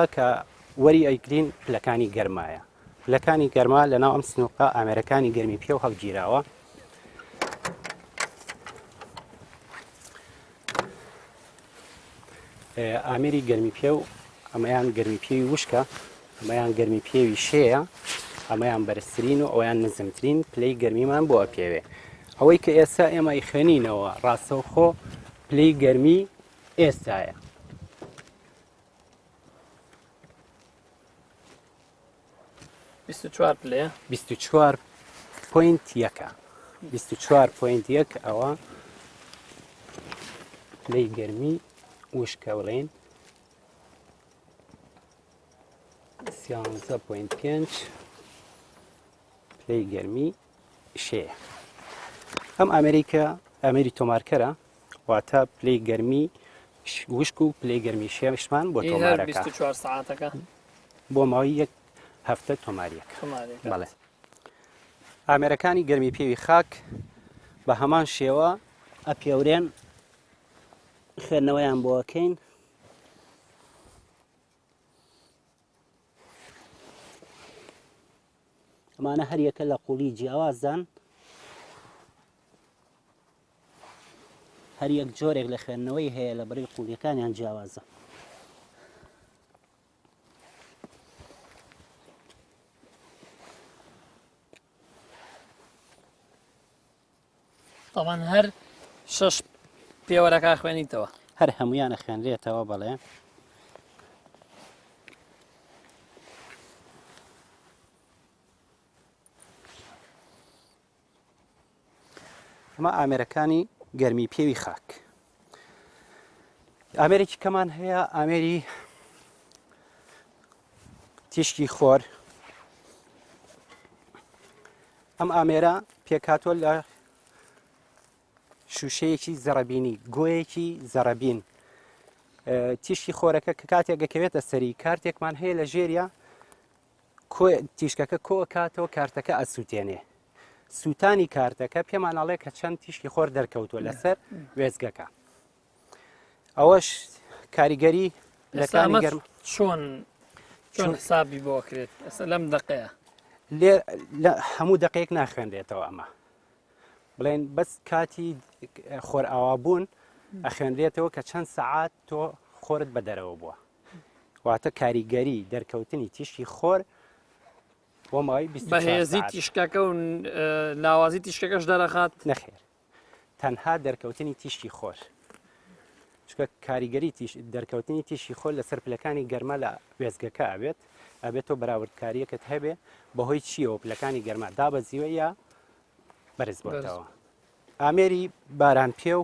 وەری ئەیگرین پلەکانی گەرمایە پلەکانی گەرما لەناو ئەم سنووقە ئامێرەکانی گەرمی پێ و هەڵگیراوە ئامێری گەرمی پێ و ئەمەیان گەرمی پێوی وشکە ئەمەیان گەرمی پێوی شەیە ئەمەیان بەرزترین و ئەویان نزمترین پلەی گەرمیمان بۆ ئەپێوێ ئەوەی کە ئێستا ئێمە خوێنینەوە ڕاستەوخۆ پلەی گەرمی ئێستایە 24 پلەیە 24.1 ئەوە پلەی گەرمی وشکە بڵێن 13.5 پلەی گەرمی شەیە ئەم ئەمێری تۆمارکەرە واتە پلەی گەرمی وشک و پلەی گەرمی شێشمان بۆ تۆمارەکە 24 ساعتەکە بۆ ماوەی یەک هەفتە تۆماریەکە بەڵێ ئامێرەکانی گەرمی پێوی خاک بە هەمان شێوە ئەپێورێن خوێندنەوەیان بۆەکەین ئەمانە هەریەکە لە قوڵی جیاوازدان هەر یەک جۆرێک لە خوێندنەوەی هەیە لە بەرەی قوڵیەکانیان جیاوازە تاوان هەر 6 پێوەرەکە خوێنیتەوە هەر هەمویانە خوێنرێتەوە بەڵێ ئەمە ئامێرەکانی گەرمی پێوی خاک ئامێرێکی کەمان هەیە ئامێری تیشکی خۆر ئەم ئامێرە پێکاتۆ لە شوشەیەکی زەڕەبینی گۆیەکی زەڕەبین تیشکی خۆرەکە کە کاتێک دەکەوێتە سەری کارتێکمان هەیە لە ژێریە تیشکەکە کۆ کاتەوە کارتەکە ئەسووتێنێ سووتانی کارتەکە پێمانەڵێ کە چەند تیشکی خۆر دەرکەوتووە لەسەر وێزگەکە ئەوەش کاریگەری لەکانی گەرم چۆن حسابی بۆ کرێت لەم دقەیە لێ هەموو دقەیەک ناخوێنرێتەوە ئەمە بڵێن بەس کاتی خۆر ئاوابوون ئەخوێنرێتەوە کە چەند سەعات تۆ خۆرت بە دەرەوە بووە واتە کاریگەری دەرکەوتنی تیشکی خۆر بۆ ماوەی 24 بەهێزی تیشکەکە و لاوازی تیشکەکەش دەرەخات نەخێر تەنها دەرکەوتنی تیشکی خۆر چکە کاریگەری دەرکەوتنی تیشی خۆر لەسەر پلەکانی گەرمە لە وێزگەکە ئەبێتەوە بەراوردکاریەکەت هەبێ بەهۆی چیەوە پلەکانی گەرمە دابەزیوە یا بەرز بۆتەوە ئامێری باران پێ و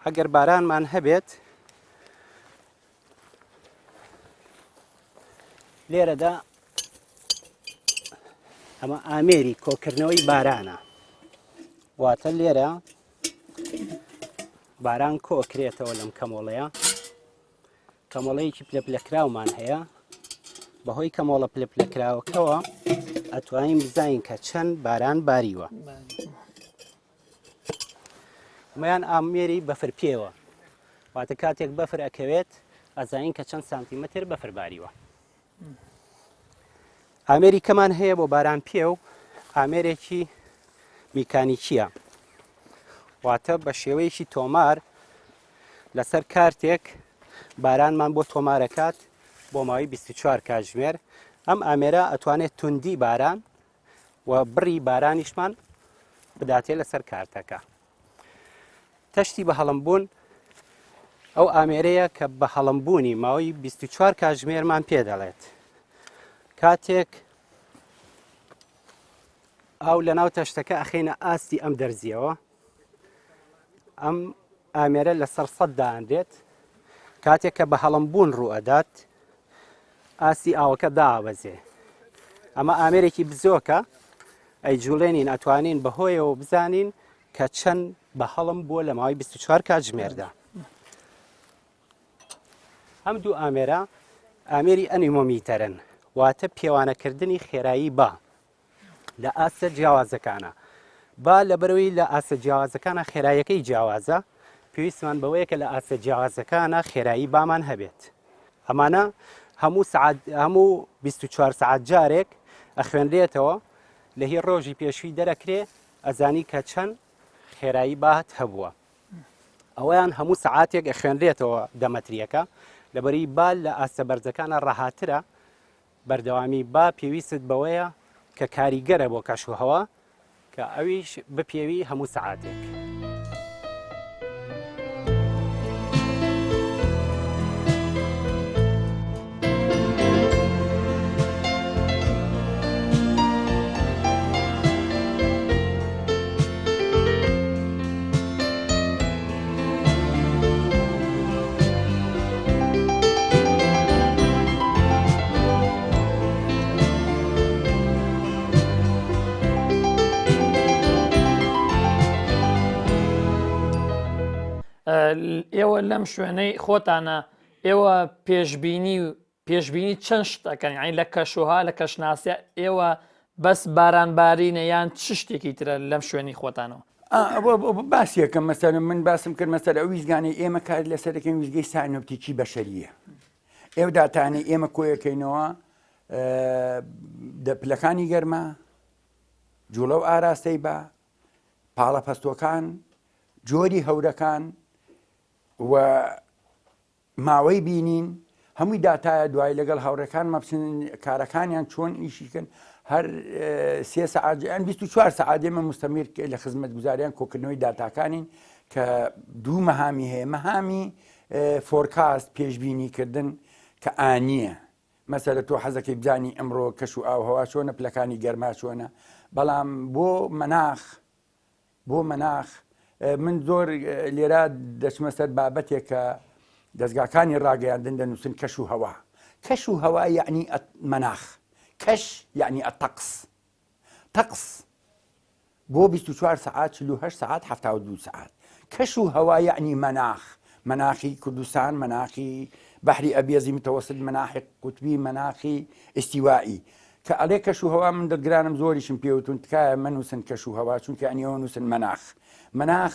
ئەگەر بارانمان هەبێت لێرەدا ئەمە ئامێری کۆکردنەوەی بارانە واتە لێرە باران کۆکرێتەوە لەم کەمۆڵەیە کەمۆڵەیەکی پلەپلەکراومان هەیە بەهۆی کەمۆڵە پلەپلەکراوەکەوە ئەتوانین بزانین کە چەند باران باریوە مەیان ئامێری بەفر پێوە واتە کاتێک بەفر ئەکەوێت ئەزانین کە چەند سانتیمەتر بەفر باریوە ئامێری کەمان هەیە بۆ باران پێ و ئامێرێکی میکانیکیە واتە بە شێوەیەکی تۆمار لەسەر کارتێک بارانمان بۆ تۆمارەکات بۆ ماوەی 24 کاتژمێر ئەم ئامێرە ئەتوانێت توندی باران و بڕی بارانیشمان بداتێ لەسەر کارتەکە تەشتی بە هەڵم بوون ئەو ئامێرەیە کە بە هەڵمبوونی ماوەی 24 کاتژمێرمان پێ دەڵێت کاتێک ئاو لە ناو تەشتەکە ئەخێنە ئاستی ئەم دەرزیەوە ئەم ئامێرە لەسەر سەد دائەندرێت کاتێک کە بە هەڵمبوون ڕوئەدات ئاستی ئاوەکە داوەزێ ئەمە ئامێرێکی بزۆکە ئەی جوڵێنین ئەتوانین بەهۆیەوە بزانین کە چەند بە هەڵم بووە لە ماوەی 24 کاتژمێردا ئەم دوو ئامێرە ئامێری ئەنیمۆمیتەرن واتە پێوانەکردنی خێرایی با لە ئاسە جیاوازەکانە با لەبەرەوەی لە ئاسە جیاوازەکانە خێراییەکەی جیاوازە پێویستمان بەوەیە کە لە ئاسە جیاوازەکانە خێرایی بامان هەبێت ئەمانە هەموو 24 سعات جارێک ئەخوێنرێتەوە لە هی ڕۆژی پێشوی دەرەکرێ ئەزانی کە چەند خێرایی باهات هەبووە ئەویان هەموو سعاتێک ئەخوێنرێتەوە دەمەتریەکە لەبەری با لە ئاسە بەرزەکانە ڕاهاترە بەردەوامی با پێویست بەوەیە کە کاریگەرە بۆ کەشوهەوە کە ئەویش بپێوی هەموو سعاتێک. ئێوە لەم شوێنەی خۆتانە ئێوە پێشبینی چەند شتەکەن یعنی لە کەشوها لە کەشناسیە ئێوە بەس بارانبارینە یان چ شتێکی ترە لەم شوێنی خۆتانەوە باسیەکەم مەسەر من باسم کرد مەسەر ئەو ویزگانی ئێمە کار لەسەرەکەن ویزگەی سانۆپتیکی بەشەریە ئێوە داتانەی ئێمە کۆیەکەینەوە پلەکانی گەرمە جوڵە و ئاراستەی بە پاڵە پەستۆکان جۆری هەورەکان و ماوەی بینین هەمووی داتایە دوای لەگەڵ هاوڕەکان مەبچن کارەکانیان چۆن ئیشیکەن هەر 3 سعات 24 سعات ئێمە مستەمیر لە خزمەت گوزاریان کۆکردنەوەی داتاکانین کە دوو مەهامی هەیە مەهامی فۆرکاست پێشبینیکردن کە ئانیە مەسەلە تۆ حەزەکەی بزانی ئەمڕۆ کەش و ئاو هەوا چۆنە پلەکانی گەرما چۆنە بەڵام بۆ مەناخ من زۆر لێرە دەچمە سەر بابەتێک کە دەستگاکانی ڕاگەیاندن دەنووسن کەش و هەوا کەش و هەوا یعنی مەناخ کەش یعنی ئەتەقس تەقس بۆ 24 سعات 48 سعات 72 سعات کەش و هەوا یعنی مەناخی کوردستان مەناخی بەحری ئەبێزی متەوەسط مەناحی قوتبی مەناخی ئیستیوایی کە ئەڵێ کەش و هەوا من دڵگرانم زۆریشم پێوتون تکایە منووسن کەش و هەوا چونکە ئەنیەوە نووسن مەناخ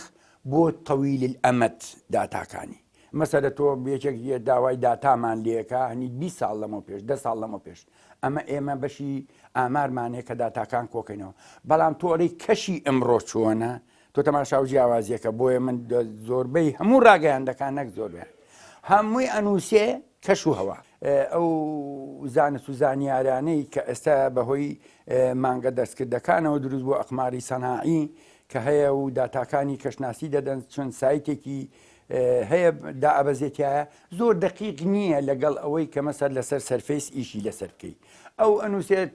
بۆ تەویل الئەمەد داتاکانی مەسەلە تۆ بێچێک داوای داتامان لێکە هەنی 20 ساڵ لەمە پێش 10 ساڵ لەمە پێش ئەمە ئێمە بەشی ئامارمانەیە کە داتاکان کۆکەینەوە بەڵام تۆ ئەڵێی کەشی ئەمڕۆ چۆنە تۆ تەماشا و جیاوازیەکە بۆیە من زۆربەی هەموو ڕاگەیاندەکان نەک زۆربیان هەمووی ئەنووسێ کەش و هەوا ئەو زانست و زانیارانەی کە ئێستا بەهۆی مانگە دەستکردەکانەوە دروست بۆ ئەقماری سەناعی کە هەیە و داتاکانی کەشناسی دەدەن چۆن سایتێکی هەیە دائەبەزێتیایە زۆر دقیق نییە لەگەڵ ئەوەی کە مەسەر لەسەر سەرفەیس ئیشی لەسەر بکەی ئەو ئەنووسێت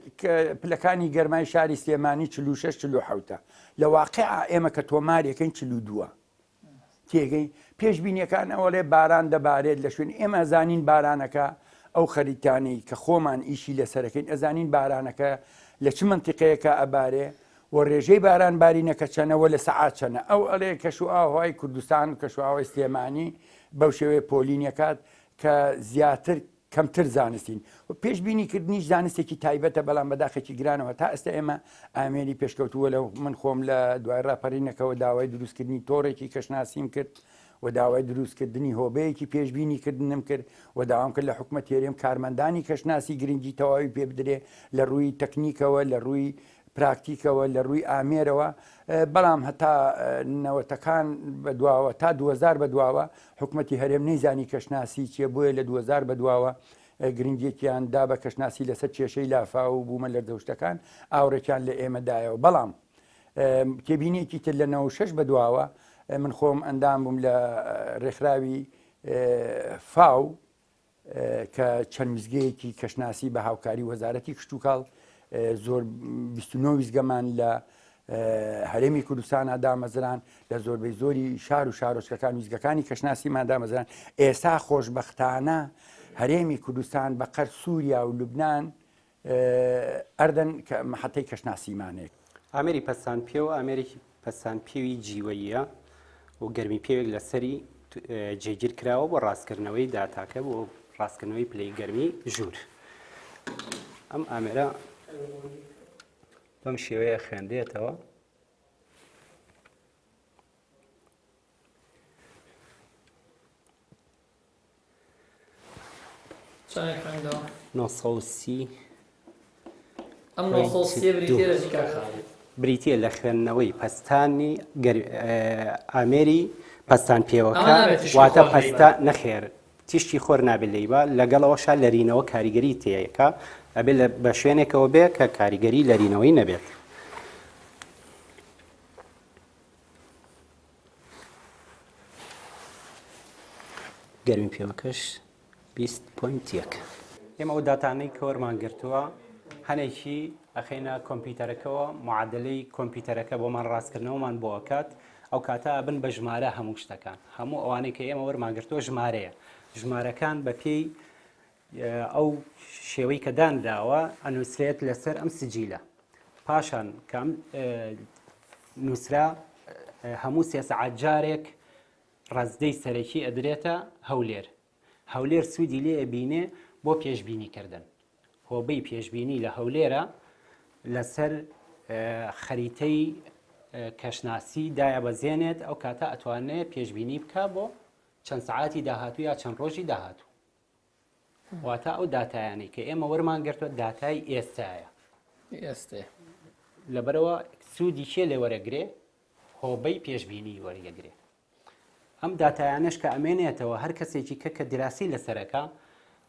پلەکانی گەرمای شاری سلێمانی 46 47 لە واقعا ئێمە کە تۆمارێکەین 42 تێگەی پێشبینیەکان ئەوەڵێ باران دەبارێت لە شوێن ئێمە ئەزانین بارانەکە ئەو خەریتانەی کە خۆمان ئیشی لەسەرەکەین ئەزانین بارانەکە لە چ منتیقەیەکە ئەبارێ و ڕێژەی باران بارینەکە چەنەوە لە سەعات چەنە ئەو ئەڵێ کەش و ئاوهای کوردستان و کەش و ئاوای سلێمانی بەو شێوەیە پۆلینیەکات کە زیاتر کەمتر زانستین و پێشبینیکردنیش زانستێکی تایبەتە بەڵام بەداخێکی گرانەوە تا ئێستا ئێمە ئامێری پێشکەوتووە لەو من خۆم لە دوای ڕاپەڕینەکەەوە داوای دروستکردنی تۆڕێکی کەشناسیم کرد و داوای دروستکردنی هۆبەیەکی پێشبینیکردنم کرد و داوام کرد لە حکومەت هێرێم کارمەندانی کەشناسی گرنگی تەواوی پێ بدرێ لە ڕووی تەکنیکەوە لە ڕووی پراکتیکەوە لە ڕووی ئامێرەوە بەڵام هەتا نەوەتەکان بەدواوە تا 2000 بەدواوە حکومەتی هەرێم نەیزانی کەشناسی چیە بۆیە لە 2000 بەدواوە گرنگێکیان دا بە کەشناسی لەسەر کێشەی لافا و بوومە لەردەشتەکان ئاورێکیان لە ئێمەدایەوە بەڵام تێبینێکی تر لە 96 بەدواوە من خۆم ئەندام بووم لە ڕێکخراوی فاو کە چەند مزگەیەکی کەشناسی بە هاوکاری وەزارەتی کشتتوکاڵ زۆر 29 ویزگەمان لە هەرێمی کوردستانە دامەزران لە زۆربەی زۆری شار و شارۆچکەکان ویزگەکانی کەشناسیمان دامەزران. ئێستا خۆشبەختانە هەرێمی کوردستان بە قەر سووریا و لوبناان ئەردەن کە مەحەتەی کەشناسیمانێک. ئامێری پەستان پێ و ئامێرێکی پەستان پێوی جیوەیە و گەرمی پێوێک لەسەری جێگیر کراوە بۆ ڕاستکردنەوەی داتاکە بۆ ڕاستکردنەوەی پلەی گەرمی ژوور. ئەم ئامێرە بەم شێوەیە خوێندێتەوە. چەندێک خوێندەوە؟ 930 ئەم 930 بریتیە لە چیکار خاڵێت؟ بریتیە لە خوێندنەوەی پەستانی ئامێری پەستان پێوەکە واتە پەستا نەخێر تیشتی خۆر نابێت لەیبە لەگەڵەوەشا لەرینەوە کاریگەری تەیەکە ئەبێت بە شوێنێکەوە بێ کە کاریگەری لەرینەوەی نەبێت. گەرمی پێوەکەش 20.1. ئێمە ئەو داتانەی کە وەرمانگرتووە هەنێکی ئەخینە کۆمپیوتەرەکەەوە معادلەی کۆمپیوتەرەکە بۆمان ڕاستکردنەوەمان بۆ ئەکات ئەو کاتە بن بە ژمارە هەموو شتەکان هەموو ئەوانەی کە ئێمە وەرمانگرتووە ژمارەیە ژمارەکان بە پێی ئەو شێوەی کە دانراوە ئەنووسرێت لەسەر ئەم سجیلە پاشان کەم نووسرا هەموو سێ سەعات جارێک ڕاستدەی سەرەکی ئەدرێتە هەولێر سوودی لێ ئەبینێ بۆ پێشبینیکردن هۆبەی پێشبینی لە هەولێرە لەسەر خەریتەی کەشناسی دایە بەزێنێت ئەو کاتە ئەتوانێت پێشبینی بکە بۆ چەند سعاتی داهاتوو یا چەند ڕۆژی داهاتوو. واتە ئەو داتایانی کە ئێمە وەرمانگرتووە داتای ئێستایە لەبەرەوە سوودی چێ لێ وەرەگرێ هۆبەی پێشبینی وەرەگرێ. ئەم داتایانش کە ئەمێنێتەوە هەر کەسێکی کە دراسی لەسەرەکە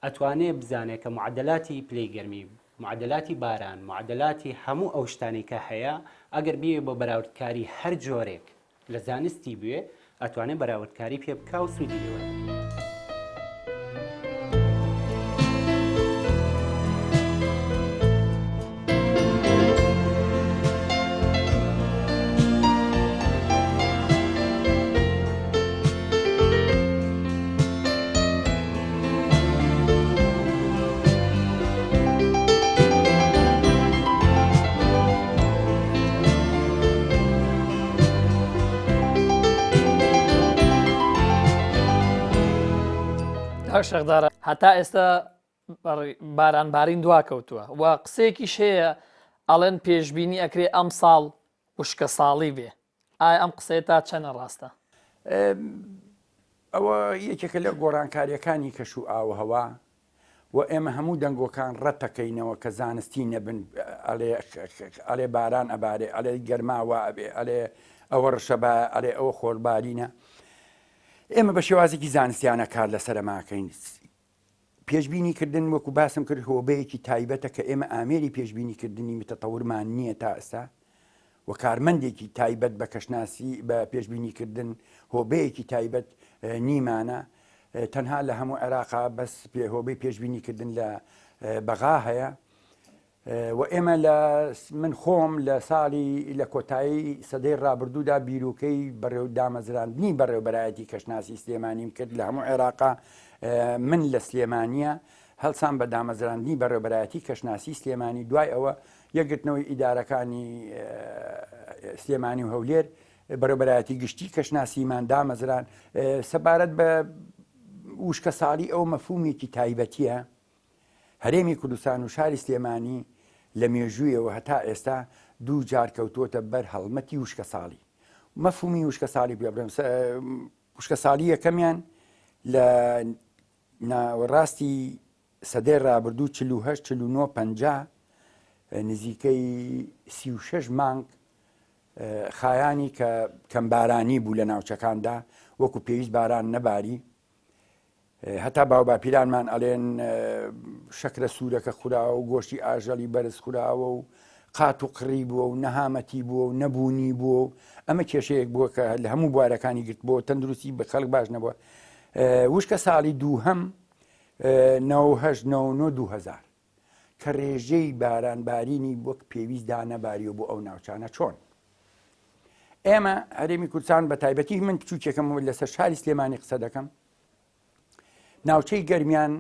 ئەتوانێت بزانێت کە معادلاتی پلەی گەرمی معادلاتی باران معادلاتی هەموو ئەو شتانی کە هەیە ئەگەر بیێ بۆ بەراوردکاری هەر جۆرێک لە زانستی بوێ ئەتوانێت بەراوردکاری پێ بکە و سوودی لێ وەرەگرێ. شەخدارە هەتا ئێستا بارانبارین دوا کەوتووە و قسێکی شەیە ئەڵێن پێشبینی ئەکرێ ئەم ساڵ وشکە ساڵی بێ ئایا ئەم قسەیە تا چەنە ڕاستە؟ ئەوە یەکێکە لە گۆڕانکاریەکانی کەش و ئاوهەوا و ئێمە هەموو دەنگۆکان ڕەتەکەینەوە کە زانستی نەبن ئەڵێ باران ئەبارێ ئەڵێ گەرماوە ئەبێ ئەڵێ ئەوە ڕشەبە ئەڵێ ئەوە خۆربارینە. ئێمە بە شێوازێکی زانستیانە کار لەسەرماکەین. پێشبینیکردن وەکو باسم کرد هۆبەیەکی تایبەتە کە ئێمە ئامێری پێشبینیکردنی متەتەورمان نییە تا ئێستا و کارمەندێکی تایبەت بە کەشناسی بە پێشبینیکردن هۆبەیەکی تایبەت نیمانە تەنها لە هەموو عێراقا بەس هۆبەی پێشبینیکردن لە بەغا هەیە و ئێمە من خۆم لە ساڵی لە کۆتایی سەدەی ڕابردوودا بیرروکەی بەڕێو دامەزراندنی بەڕێوبەرایەتی کەشناسی سلێمانیم کرد لە هەموو عێراقا من لە سلێمانیە هەڵسان بە دامەزراندنی بەڕێوبەرایەتی کەشناسی سلێمانی دوای ئەوە یەکگرتنەوەی ئیدارەکانی سلێمانی و هەولێر بەڕێوبەرایەتی گشتی کەشناسیمان دامەزران سەبارەت بە وشکە ساڵی ئەو مەفهومێکی تایبەتیە هەرێمی کوردستان و شاری سلێمانی لە مێژوویەوە هەتا ئێستا دوو جار کەوتوتە بەر هەڵمەتی وشکە ساڵی مەفهومی وشکە ساڵی بڵێم وشکە ساڵی یەکەمیان لە ناوەڕاستی سەدەی ڕابردوو 48 نزیکەی 36 مانگ خایانی کە کەمبارانی بوو لە ناوچەکاندا وەکو پێویست باران نەباری هەتا باوباپیرانمان ئەڵێن شەکرە سوورەکە خوراوە و گۆشتی ئاژەڵی بەرز خوراوە و قات و قڕی بووە و نەهامەتی بووە و نەبوونی بووە و ئەمە کێشەیەک بووە کە لە هەموو بوارەکانی گرت بۆ تەندروستی بە خەڵک باش نەبووە وشکە ساڵی دووهەم 1990 کە ڕێژەی بارانبارینی وەک پێویست دانەباریەوە بۆ ئەو ناوچانە چۆن ئێمە هەرێمی کوردستان بە تایبەتی من کچووکێکم لەسەر شاری سلێمانی قسە دەکەم ناوچەی گەرمیان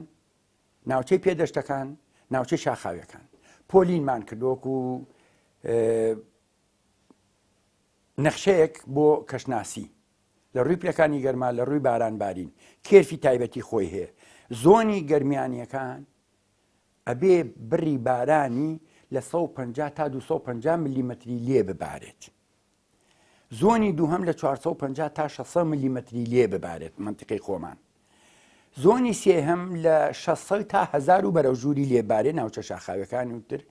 ناوچەی پێدەشتەکان ناوچەی شاخاویەکان پۆلینمان کردووەک و نەخشەیەک بۆ کەشناسی لە ڕووی پلەکانی گەرما لە ڕووی بارانبارین کێرفی تایبەتی خۆی هەیە زۆنی گەرمیانیەکان ئەبێ بڕی بارانی لە 150 تا 250 میلیمەتری لێ ببارێت زۆنی دووهەم لە 450 تا 600 میلیمەتری لێ ببارێت منتیقی خۆمان زۆنی سێهەم لە 600 تا 1000 و بەرەوژووری لێبارێ ناوچە شاخاوەکانی وتر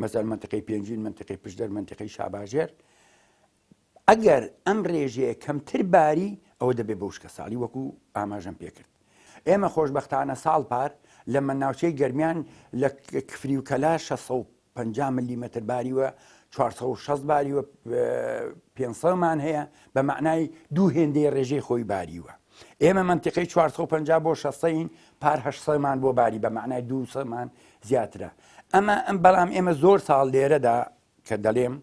مەزەل منتیقی پێنجین منتیقی پشدەر منتیقی شاباژێر ئەگەر ئەم ڕێژەیە کەمتر باری ئەوە دەبێ بە وشکە ساڵی وەکو ئاماژەم پێکرد ئێمە خۆشبەختانە ساڵپار لە من ناوچەی گەرمیان لە کفری و کەلا 650 میلیمەتر باریوە 460 باریوە 500مان هەیە بە معنای دوو هێندەی ڕێژەی خۆی باریوە ئێمە منتیقی 450 بۆ 600 پار 800مان بۆ باری بە معنای 200مان زیاترە ئەمە بەڵام ئێمە زۆر ساڵ لێرەدا کە دەڵێم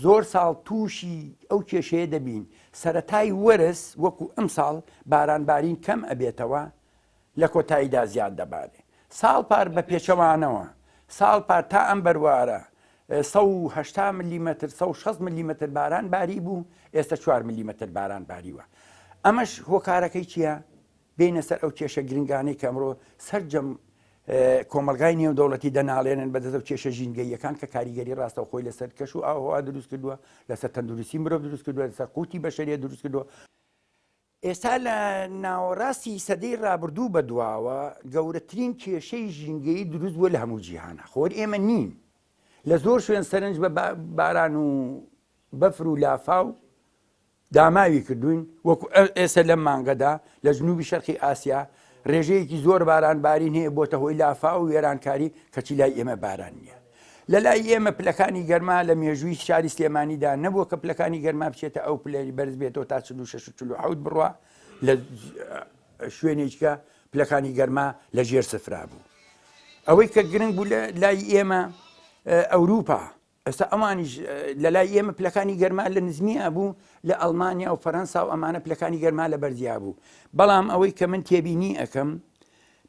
زۆر ساڵ تووشی ئەو کێشەیە دەبین سەرەتای وەرز وەکو ئەم ساڵ بارانبارین کەم ئەبێتەوە لە کۆتاییدا زیاد دەبارێ ساڵپار بە پێچەوانەوە ساڵپار تا ئەم بەروارە 180 میلیمەتر 160 میلیمەتر باران باری بوو ئێستا 4 میلیمەتر باران باریوە ئەمەش هۆکارەکەی چییە بینە سەر ئەو کێشە گرنگانەی کە ئەمڕۆ سەررجەم کۆمەلگای نێودەوڵەتی دەناڵێنن بەدەست و کێشە ژینگەیەکان کە کاریگەری ڕاستەوخۆی لەسەر کەش و ئاوهوا دروست کردووە لەسەر تەندروستی مرۆڤ دروست کردووە لەسەر قوتی بەشەریە دروست کردووە ئێستا لە ناوەڕاستی سەدەی ڕابردوو بەدواوە گەورەترین کێشەی ژینگەیی دروست بووە لە هەموو جیهانە خۆر ئێمە نین لە زۆر شوێن سەرنج بە باران و بەفر و لافاو داماوی کردوین وەکو ئێستا لەم مانگەدا لە جنوبی شەرقی ئاسیا ڕێژەیەکی زۆر بارانبارین هەیە بۆتە هۆی لافا و وێرانکاری کەچی لای ئێمە باران نییە لە لای ئێمە پلەکانی گەرما لە مێژووی شاری سلێمانیدا نەبووە کە پلەکانی گەرما بچێتە ئەو پلەی بەرز بێتەوە تا 46 بڕوە لە شوێنێککە پلەکانی گەرما لە ژێر سفرا بوو ئەوەی کە گرنگ بوو لای ئێمە ئەوروپا ئێستا ئەمانیش لە لای ئێمە پلەکانی گەرما لە نزمیە بوو لە ئەڵمانیا و فەرەنسا و ئەمانە پلەکانی گەرما لە بەرزیا بوو بەڵام ئەوەی کە من تێبینی ئەەکەم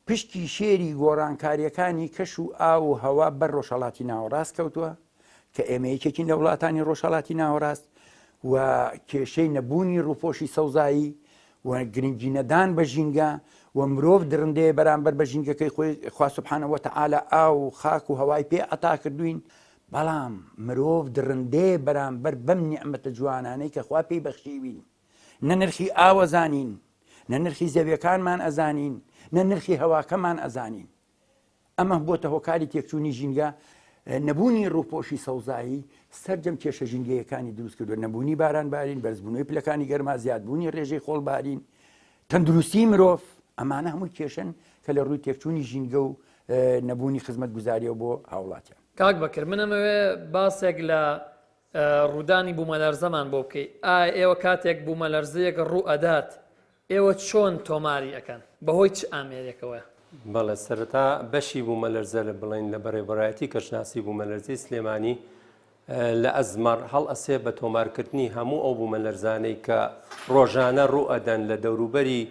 پشتی شێری گۆڕانکاریەکانی کەش و ئاو و هەوا بەر ڕۆژهەڵاتی ناوەڕاست کەوتووە کە ئێمە یەکێکین لە وڵاتانی ڕۆژهەڵاتی ناوەڕاست و کێشەی نەبوونی ڕووپۆشی سەوزایی و گرنگی نەدان بە ژینگە و مرۆڤ درندەیە بەرامبەر بە ژینگەکەی خۆی خوا سوبحانەهو وتەعالا ئاو و خاک و هەوای پێ ئەتا کردوین بەڵام مرۆڤ درندەیە بەرامبەر بەم نیعمەتە جوانانەی کە خوا پێی بەخشیوین نە نرخی ئاوە زانین نە نرخی زەویەکانمان ئەزانین نە نرخی هەواکەمان ئەزانین ئەمە بۆتە هۆکاری تێکچوونی ژینگە نەبوونی ڕووپۆشی سەوزایی سەررجەم کێشە ژینگەیەکانی دروست کردووە نەبوونی بارانبارین بەرزبوونەوەی پلەکانی گەرما زیادبوونی ڕێژەی خۆڵبارین تەندروستی مرۆڤ ئەمانە هەمووی کێشن کە لە ڕووی تێکچوونی ژینگە و نەبوونی خزمەت گوزاریەوە بۆ هاوڵاتیان کاک بەکرد منەمەوێ باسێک لە ڕوودانی بوومەلەرزەمان بۆ بکەیت ئێوە کاتێک بوومەلەرزەیەک ڕوو ئەدات ئێوە چۆن تۆماری ئەەکەن بەهۆی چ ئامێرێکەوە بەڵێ سەرەتا بەشی بوومەلەرزە لە بڵین لە بەڕێوەبەرایەتی کەشناسی بوومەلەرزەی سلێمانی لە ئەزمەر هەڵ ئەسێ بە تۆمارکردنی هەموو ئەو بوومەلەرزانەی کە ڕۆژانە ڕوو ئەدەن لە دەوروبەری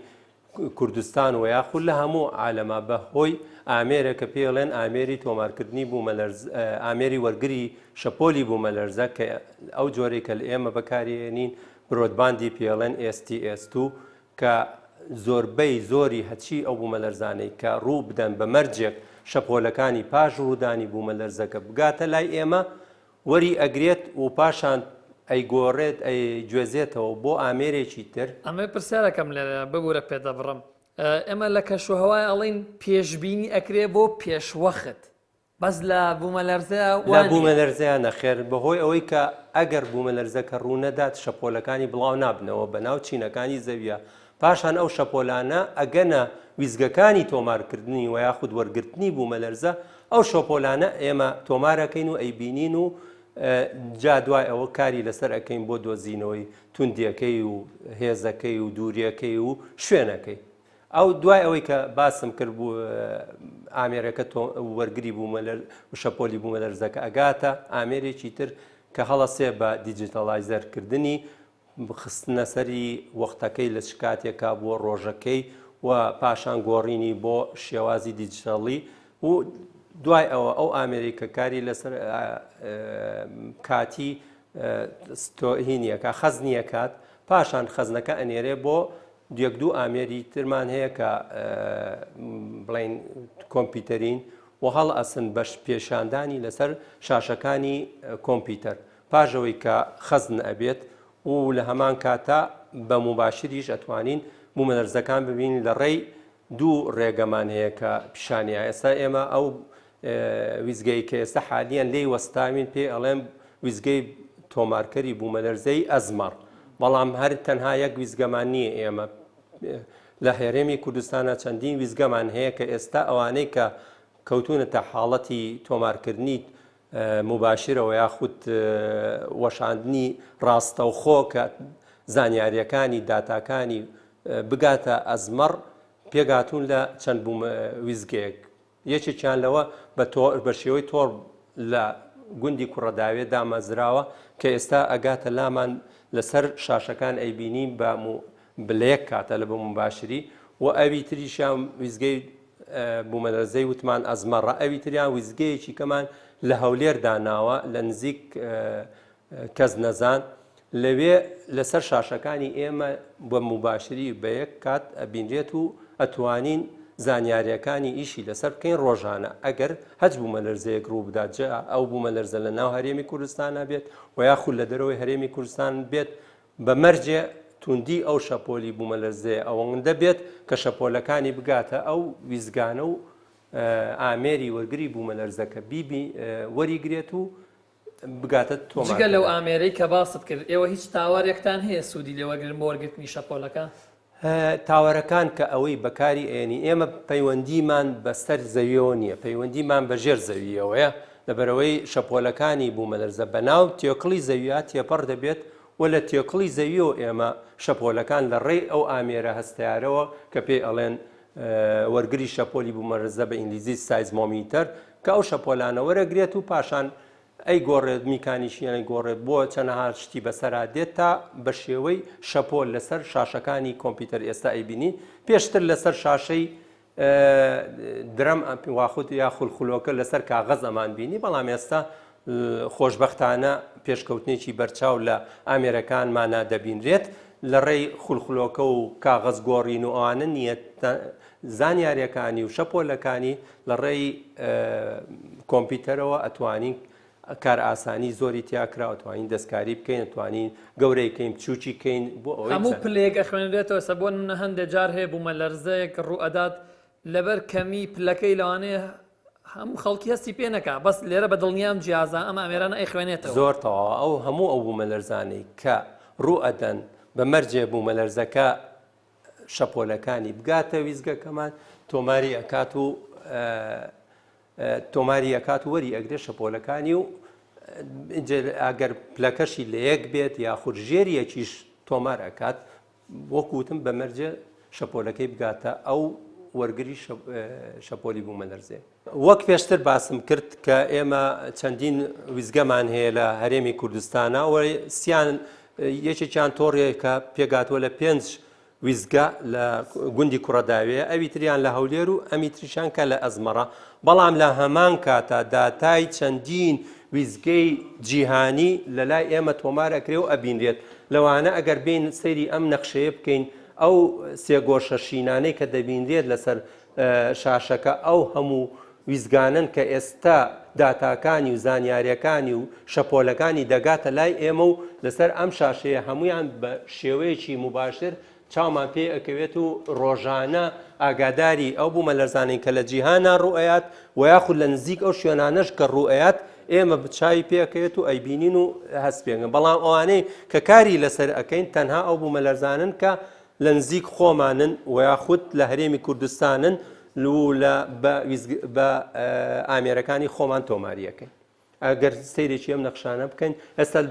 کوردستان و یاخود لە هەموو عالەما بەهۆی ئامێرە کە پێڵێن ئامێری تۆمارکردنی ئامێری وەرگری شەپۆلی بوومەلەرزە کە ئەو جۆرەی کە لە ئێمە بەکارێنین برۆدباندی پێڵێن STS2 کە زۆربەی زۆری هەچی ئەو بوومەلەرزانەی کە ڕوو بدەن بە مەرجێک شەپۆلەکانی پاش ڕوودانی بوومەلەرزەکە بگاتە لای ئێمە وەری ئەگرێت و پاشان ئەیگۆڕێت ئەی گوێزێتەوە بۆ ئامێرێکی تر ئەمە پرسیارەکەم لێ ببوورە پێدەبڕم ئێمە لە کەشوهەوای ئەڵین پێشبینی ئەکرێ بۆ پێشوەخت بەس لە بوومەلەرزەیە لە بوومەلەرزەیە نەخێر بەهۆی ئەوەی کە ئەگەر بوومەلەرزەکە ڕوو نەدات شەپۆلەکانی بڵاو نابنەوە بەناو چینەکانی زەویە پاشان ئەو شەپۆلانە ئەگەنە ویزگەکانی تۆمارکردنی و یاخود وەرگرتنی بوومەلەرزە ئەو شەپۆلانە ئێمە تۆمارەکەین و ئەیبینین و جا دوای ئەوە کاری لەسەر ئەەکەین بۆ دۆزینەوەی توندیەکەی و هێزەکەی و دووریەکەی و شوێنەکەی. ئەو دوای ئەوەی کە باسم کرد بوو ئامێرەکە وەرگری بوومە شەپۆلی بوومە لەرزەکە ئەگاتە ئامێرێکی تر کە هەڵەسێ بە دیجیتەڵایزەرکردنی خستنە سەری وەختەکەی لە شکاتێکا بۆ ڕۆژەکەی و پاشان گۆڕینی بۆ شێوازی دیجیتەڵی و دوای ئەوە ئەو ئامریکا کاری لەسەر کاتی هینیەکە خەزنیەکات پاشان خەزنەکە ئەنێرێ بۆ دوێک دوو ئامێری ترمان هەیە کە بڵین کۆمپیوتەرین و هەڵ ئەسن بەش پێشاندانی لەسەر شاشەکانی کۆمپیوتەر پاژەوەی کە خەزن ئەبێت و لە هەمان کاتا بە مباشریش ئەتوانین بوومەلەرزەکان ببین لە ڕێی دوو ڕێگەمان هەیە کە پیشانیە ئێستا ئێمە ئەو ویزگەی کە ئێستا حالیان لێی وەستاوین پێ ئەڵێم ویزگەی تۆمارکەری بوومەلەرزەی ئەزمەڕ بەڵام هەر تەنها یەک ویزگەمان نییە ئێمە لە هێرێمی کوردستانە چەندین ویزگەمان هەیە کە ئێستا ئەوانەی کە کەوتونەتە حاڵەتی تۆمارکردنی مباشرەوە یاخود وەشاندنی ڕاستەوخۆ کە زانیاریەکانی داتاکانی بگاتە ئەزمەڕ پێگاتون لە چەند ویزگەیەک یەکێکیان لەوە بە شێوەی تۆڕ لە گوندی کوڕەداوێ دامەزراوە کە ئێستا ئەگاتە لامان لەسەر شاشەکان ئەیبینیم بە یەک کاتە لە بە مباشری و ئەوی تریشیان ویزگەی بوومەلەرزەی وتمان ئەزمەڕە ئەوی تریان ویزگەیەکی کەمان لە هەولێر داناوە لە نزیک کەس نەزان لەوێ لەسەر شاشەکانی ئێمە بە مباشری بە یەک کات ئەبینرێت و ئەتوانین زانیاریەکانی ئیشی لەسەر بکەین ڕۆژانە ئەگەر هەچ بوومەلەرزەیەک ڕوو بدات جا ئەو بوومەلەرزە لە ناو هەرێمی کوردستانە بێت و یاخود لە دەرەوەی هەرێمی کوردستان بێت بە مەرجێ توندی ئەو شەپۆلی بوومەلەرزەیە ئەوەندە بێت کە شەپۆلەکانی بگاتە ئەو ویزگانە و ئامێری وەرگری بوومەلەرزەکە وەریگرێت و بگاتە تۆمار. جگە لەو ئامێرەی کە باست کرد ئێوە هیچ تاوارێکتان هەیە سوودی لێوەگرن بۆ وەرگرتنی شەپۆلەکە؟ تاوەرەکان کە ئەوەی بەکاری ئێنی ئێمە پەیوەندیمان بەسەر زەویەوە نییە پەیوەندیمان بەژێر زەویەوەیە لەبەرەوەی شەپۆلەکانی بوومەلەرزە بەناو تێکڵی زەویە تێپەڕ دەبێت و لە تێکڵی زەویەوە ئێمە شەپۆلەکان لە ڕێی ئەو ئامێرە هەستیارەوە کە پێی ئەڵێن وەرگری شەپۆلی بوومەلەرزە بە ئینگلیزی سایزمۆمیتەر کە ئەو شەپۆلانە وەرەگرێت و پاشان ئەی گۆڕێت میکانیشیانی گۆڕێت بۆ چەندەها شتی بەسەرا دێت تا بە شێوەی شەپۆل لەسەر شاشەکانی کۆمپیوتەر ئێستا ئەیبینی پێشتر لەسەر شاشەی درەم واخود یا خولخولۆکە لەسەر کاغەز ئەمان بینی بەڵام ئێستا خۆشبەختانە پێشکەوتنێکی بەرچاو لە ئامێرەکانمانە دەبینرێت لە ڕێی خولخولۆکە و کاغەز گۆڕین و ئەوانە نییە زانیاریەکانی و شەپۆلەکانی لە ڕێی کۆمپیوتەرەوە ئەتوانین کار ئاسانی زۆری تیاکرا ئەتوانین دەستکاری بکەین ئەتوانین گەورەیکەین بچووکی کەین بۆ ئەوەی هەموو پلێک ئەخوێنرێتەوە سە بۆ هەندێک جار هەیە بوومەلەرزەیەک ڕوئەدات لەبەر کەمی پلەکەی لەوانەیە هەموو خەڵکی هەستی پێ نەکا بەس لێرە بە دڵنیام جیازە ئەمە ئامێرانە ئەیخوێنێتەوە زۆر تەواو ئەو هەموو ئەو بوومەلەرزانەی کە ڕوئەدەن بە مەرجێ بوومەلەرزەکە شەپۆلەکانی بگاتە ویزگەکەمان تۆماری ئەکات و وەری ئەگرێ شەپۆلەکانی و ئەگەر پلەکەشی لە یەک بێت یاخود ژێریەکیش تۆمار ئەکات وەکوتم بە مەرجێ شەپۆلەکەی بگاتە ئەو وەرگری شەپۆلی بوومەلەرزێ وەک پێشتر باسم کرد کە ئێمە چەندین ویزگەمان هەیە لە هەرێمی کوردستانە و سیان یەکێکیان تۆڕێکە پێگاتوە لە 5 ویزگە لە گوندی کوڕەداوێ ئەوی تریان لە هەولێر و ئەمی تریشان کە لە ئەزمەڕە بەڵام لە هەمان کاتە داتای چەندین ویزگەی جیهانی لە لای ئێمە تۆمارەکرێ و ئەبینرێت لەوانە ئەگەر بین سەیری ئەم نەخشەیە بکەین ئەو سێگۆشە شینانەی کە دەبینرێت لەسەر شاشەکە ئەو هەموو ویزگانن کە ئێستا داتاکانی و زانیاریەکانی و شەپۆلەکانی دەگاتە لای ئێمە و لەسەر ئەم شاشەیە هەمویان بە شێوەیەکی مباشر چاومان پێ ئەکەوێت و ڕۆژانە ئاگاداری ئەو بوومەلەرزانەی کە لە جیهانە ڕوئەیات و یاخود لە نزیک ئەو شوێنانەش کە ڕوئەیات ئێمە چاوی پێکەوێت و ئەیبینین و هەست پێگەن بەڵام ئەوانەی کە کاری لەسەر ئەەکەین تەنها ئەو بوومەلەرزانن کە لە نزیک خۆمانن و یاخود لە هەرێمی کوردستانن بە ئامێرەکانی خۆمان تۆماریەکەین ئەگەر سەیرێکی ئەم نەخشانە بکەین ئێستا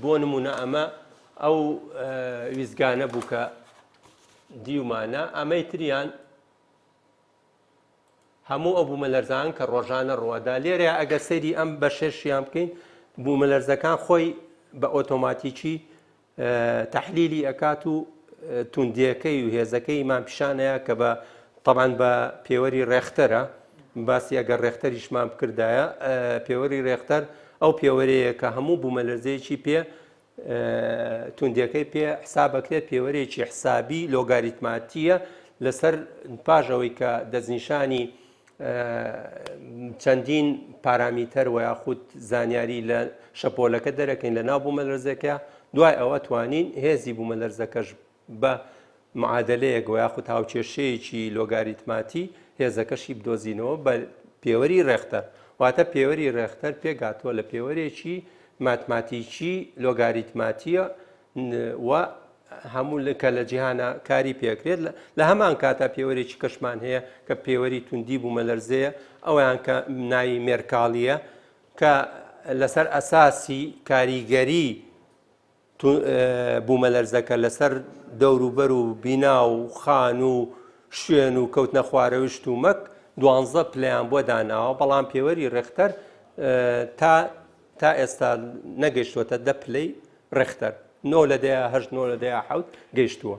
بۆ نمونە ئەمە ئەو ویزگانە بوو کە دیومانە ئەمەی تریان هەموو ئەو بوومەلەرزان کە ڕۆژانە ڕوەدا لێرە ئەگە سەیری ئەم بە شێشیان بکەین بوومەلەرزەکان خۆی بە ئۆتۆماتیکی تەحلیلی ئەکات و توندیەکەی و هێزەکەی مامپیشانەیە کە بە طبعاً بە پێوەری ڕێختەرە باسی ئەگەر ڕێختەریشمان بکردایە پێوەری ڕێختەر ئەو پێوەرەیە کە هەموو بوومەلەرزەیەکی پێ توندیەکەی پێ حسابەکرێت پێوەرەیەکی حسابی لۆگاریتماتیە لەسەر پاژەوەی کە دەستنیشانی چەندین پارامیتەر و یاخود زانیاری لە شەپۆلەکە دەرەکەین لە ناو بوومەلەرزەکە دوای ئەوە توانین هێزی بوومەلەرزەکەش بە معادلەیەک و یاخود هاوکێشەیەکی لۆگاریتماتی هێزەکەشی بدۆزینەوە بە پێوەری ڕێختەر واتە پێوەری ڕێختەر پێگاتوە لە پێوەرێکی ماتماتیکی لۆگاریتماتیە و هەموو کە لە جیهانە کاری پێکرێت لە هەمان کاتا پێوەرێکی کەشمان هەیە کە پێوەری توندی بوومەلەرزەیە ئەویان کە ناوی مێرکاڵیە کە لەسەر ئەساسی کاریگەری بوومەلەرزەکە لەسەر دەوروبەر و بینا و خان و شوێن و کەوتنە خوارەویشت و مەک 12 پلیان بۆ داناوە بەڵام پێوەری ڕێختەر تا ئێستا نەگەیشتوەتە 10 پلەی ڕێختەر 9 لە 10 8 9 لە 10 7 گەیشتووە.